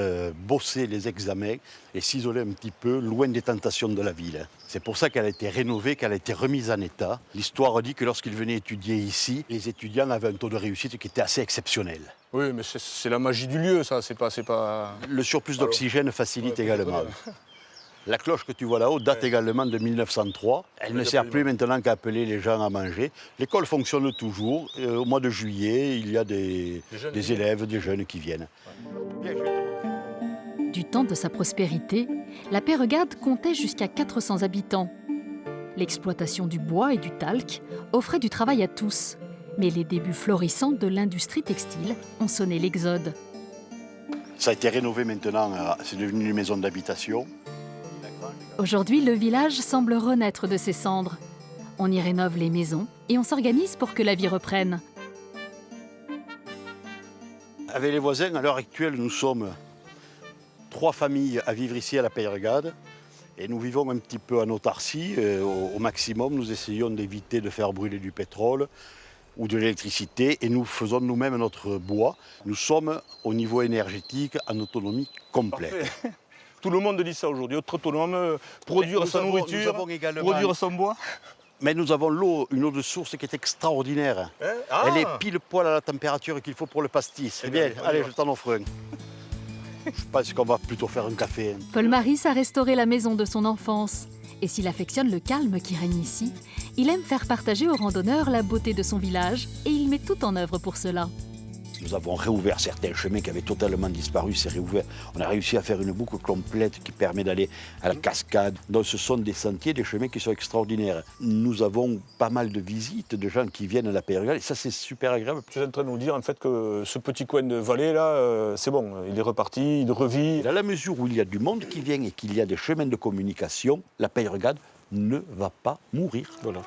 [SPEAKER 15] bosser les examens et s'isoler un petit peu loin des tentations de la ville. C'est pour ça qu'elle a été rénovée, qu'elle a été remise en état. L'histoire dit que lorsqu'ils venaient étudier ici, les étudiants avaient un taux de réussite qui était assez exceptionnel.
[SPEAKER 4] Oui, mais c'est la magie du lieu, ça, c'est pas...
[SPEAKER 15] Le surplus d'oxygène facilite également. La cloche que tu vois là-haut date également de 1903. Elle ne sert plus maintenant qu'à appeler les gens à manger. L'école fonctionne toujours. Au mois de juillet, il y a des élèves, des jeunes qui viennent.
[SPEAKER 1] Du temps de sa prospérité, la Peyregade comptait jusqu'à 400 habitants. L'exploitation du bois et du talc offrait du travail à tous. Mais les débuts florissants de l'industrie textile ont sonné l'exode.
[SPEAKER 15] Ça a été rénové maintenant, c'est devenu une maison d'habitation.
[SPEAKER 1] Aujourd'hui, le village semble renaître de ses cendres. On y rénove les maisons et on s'organise pour que la vie reprenne.
[SPEAKER 15] Avec les voisins, à l'heure actuelle, nous sommes 3 familles à vivre ici à la Peyregade. Et nous vivons un petit peu en autarcie. Au maximum, nous essayons d'éviter de faire brûler du pétrole ou de l'électricité. Et nous faisons nous-mêmes notre bois. Nous sommes au niveau énergétique en autonomie complète.
[SPEAKER 4] Parfait. Tout le monde dit ça aujourd'hui, être autonome, produire sa nourriture, produire son bois.
[SPEAKER 15] Mais nous avons une eau de source qui est extraordinaire. Elle est pile poil à la température qu'il faut pour le pastis. Eh bien, allez, je t'en offre un. Je pense qu'on va plutôt faire un café.
[SPEAKER 1] Paul Maris a restauré la maison de son enfance. Et s'il affectionne le calme qui règne ici, il aime faire partager aux randonneurs la beauté de son village et il met tout en œuvre pour cela.
[SPEAKER 15] Nous avons réouvert certains chemins qui avaient totalement disparu, c'est réouvert. On a réussi à faire une boucle complète qui permet d'aller à la cascade. Donc ce sont des sentiers, des chemins qui sont extraordinaires. Nous avons pas mal de visites de gens qui viennent à la Peyregade et ça c'est super agréable.
[SPEAKER 4] Tu es en train de nous dire en fait que ce petit coin de vallée là, c'est bon, il est reparti, il revit.
[SPEAKER 15] Dans la mesure où il y a du monde qui vient et qu'il y a des chemins de communication, la Peyregade ne va pas mourir. Voilà.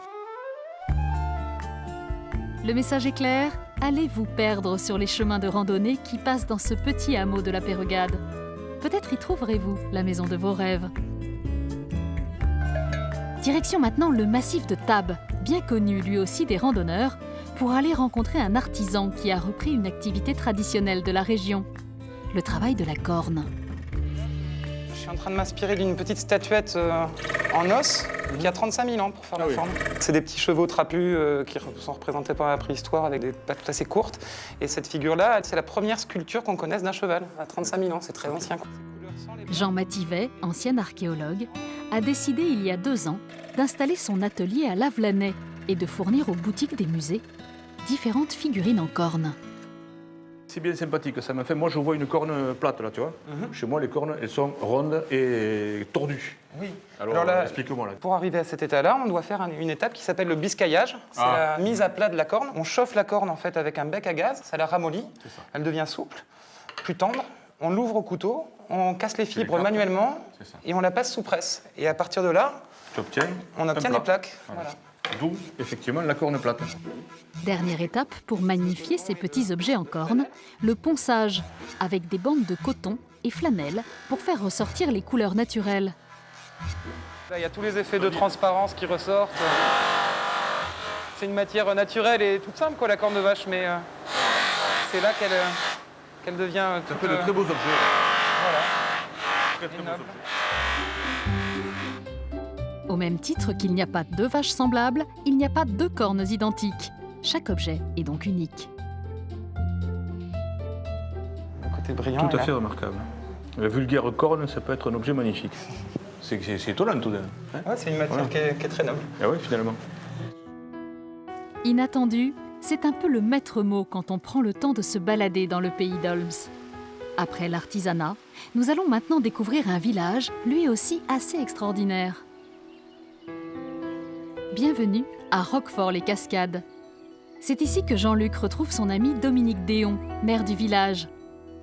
[SPEAKER 1] Le message est clair, allez vous perdre sur les chemins de randonnée qui passent dans ce petit hameau de la Peyregade. Peut-être y trouverez-vous la maison de vos rêves. Direction maintenant le massif de Tarbes, bien connu lui aussi des randonneurs, pour aller rencontrer un artisan qui a repris une activité traditionnelle de la région, le travail de la corne.
[SPEAKER 8] Je suis en train de m'inspirer d'une petite statuette en os qui a 35 000 ans pour faire la forme. C'est des petits chevaux trapus qui sont représentés par la préhistoire avec des pattes assez courtes. Et cette figure-là, c'est la première sculpture qu'on connaisse d'un cheval à 35 000 ans. C'est très ancien.
[SPEAKER 1] Jean Mativet, ancien archéologue, a décidé il y a 2 ans d'installer son atelier à Lavelanet et de fournir aux boutiques des musées différentes figurines en corne.
[SPEAKER 4] C'est bien sympathique, ça m'a fait. Moi, je vois une corne plate, là, tu vois. Chez moi, les cornes, elles sont rondes et tordues.
[SPEAKER 8] Oui.
[SPEAKER 4] Alors
[SPEAKER 8] là,
[SPEAKER 4] explique-moi, là.
[SPEAKER 8] Pour arriver à cet état-là, on doit faire une étape qui s'appelle le biscaillage. C'est la mise à plat de la corne. On chauffe la corne, en fait, avec un bec à gaz. Ça la ramollit. Elle devient souple, plus tendre. On l'ouvre au couteau, on casse les fibres manuellement et on la passe sous presse. Et à partir de là, on obtient des plaques. Voilà.
[SPEAKER 4] D'où, effectivement, la corne plate.
[SPEAKER 1] Dernière étape pour magnifier ces petits objets en corne, le ponçage, avec des bandes de coton et flanelle pour faire ressortir les couleurs naturelles.
[SPEAKER 8] Là, il y a tous les effets de transparence qui ressortent. C'est une matière naturelle et toute simple, quoi, la corne de vache, mais c'est là qu'elle devient...
[SPEAKER 4] Ça fait de très beaux objets.
[SPEAKER 8] Voilà.
[SPEAKER 4] Très, très beaux objets.
[SPEAKER 1] Au même titre qu'il n'y a pas 2 vaches semblables, il n'y a pas 2 cornes identiques. Chaque objet est donc unique.
[SPEAKER 8] Le côté brillant.
[SPEAKER 4] Tout à fait remarquable. La vulgaire corne, ça peut être un objet magnifique. C'est étonnant tout d'un coup. Hein.
[SPEAKER 8] Ouais, c'est une matière qui est très noble.
[SPEAKER 4] Ah oui, finalement.
[SPEAKER 1] Inattendu, c'est un peu le maître mot quand on prend le temps de se balader dans le pays d'Olms. Après l'artisanat, nous allons maintenant découvrir un village, lui aussi assez extraordinaire. Bienvenue à Roquefort-les-Cascades. C'est ici que Jean-Luc retrouve son ami Dominique Déon, maire du village.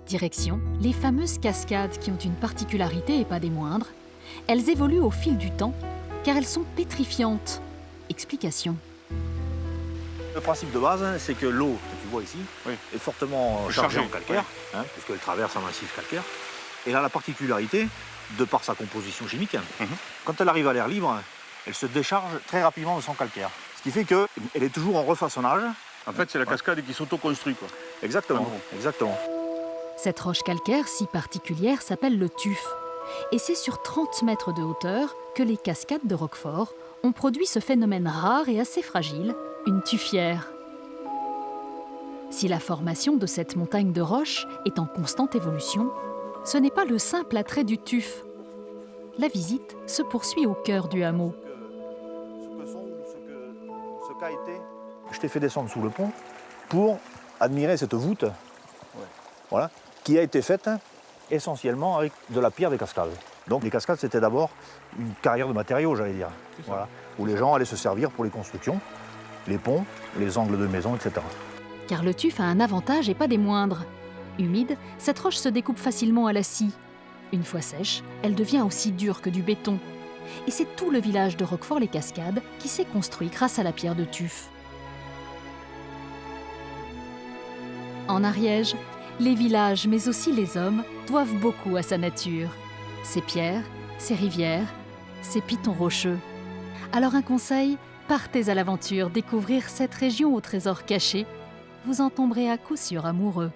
[SPEAKER 1] Direction, les fameuses cascades qui ont une particularité et pas des moindres. Elles évoluent au fil du temps, car elles sont pétrifiantes. Explication.
[SPEAKER 16] Le principe de base, c'est que l'eau que tu vois ici est fortement chargée en calcaire, puisqu'elle traverse un massif calcaire. Elle a la particularité, de par sa composition chimique, quand elle arrive à l'air libre, elle se décharge très rapidement de son calcaire. Ce qui fait qu'elle est toujours en refaçonnage.
[SPEAKER 4] En fait, c'est la cascade qui s'auto-construit, quoi.
[SPEAKER 16] Exactement, exactement.
[SPEAKER 1] Cette roche calcaire si particulière s'appelle le tuf. Et c'est sur 30 mètres de hauteur que les cascades de Roquefort ont produit ce phénomène rare et assez fragile, une tufière. Si la formation de cette montagne de roches est en constante évolution, ce n'est pas le simple attrait du tuf. La visite se poursuit au cœur du hameau.
[SPEAKER 16] Ce qu'a été, je t'ai fait descendre sous le pont pour admirer cette voûte, voilà, qui a été faite essentiellement avec de la pierre des cascades. Donc les cascades, c'était d'abord une carrière de matériaux, j'allais dire, voilà, où les gens allaient se servir pour les constructions, les ponts, les angles de maison, etc.
[SPEAKER 1] Car le tuf a un avantage et pas des moindres. Humide, cette roche se découpe facilement à la scie. Une fois sèche, elle devient aussi dure que du béton. Et c'est tout le village de Roquefort-les-Cascades qui s'est construit grâce à la pierre de tuf. En Ariège, les villages, mais aussi les hommes, doivent beaucoup à sa nature. Ses pierres, ses rivières, ses pitons rocheux. Alors un conseil, partez à l'aventure découvrir cette région au trésor caché. Vous en tomberez à coup sûr amoureux.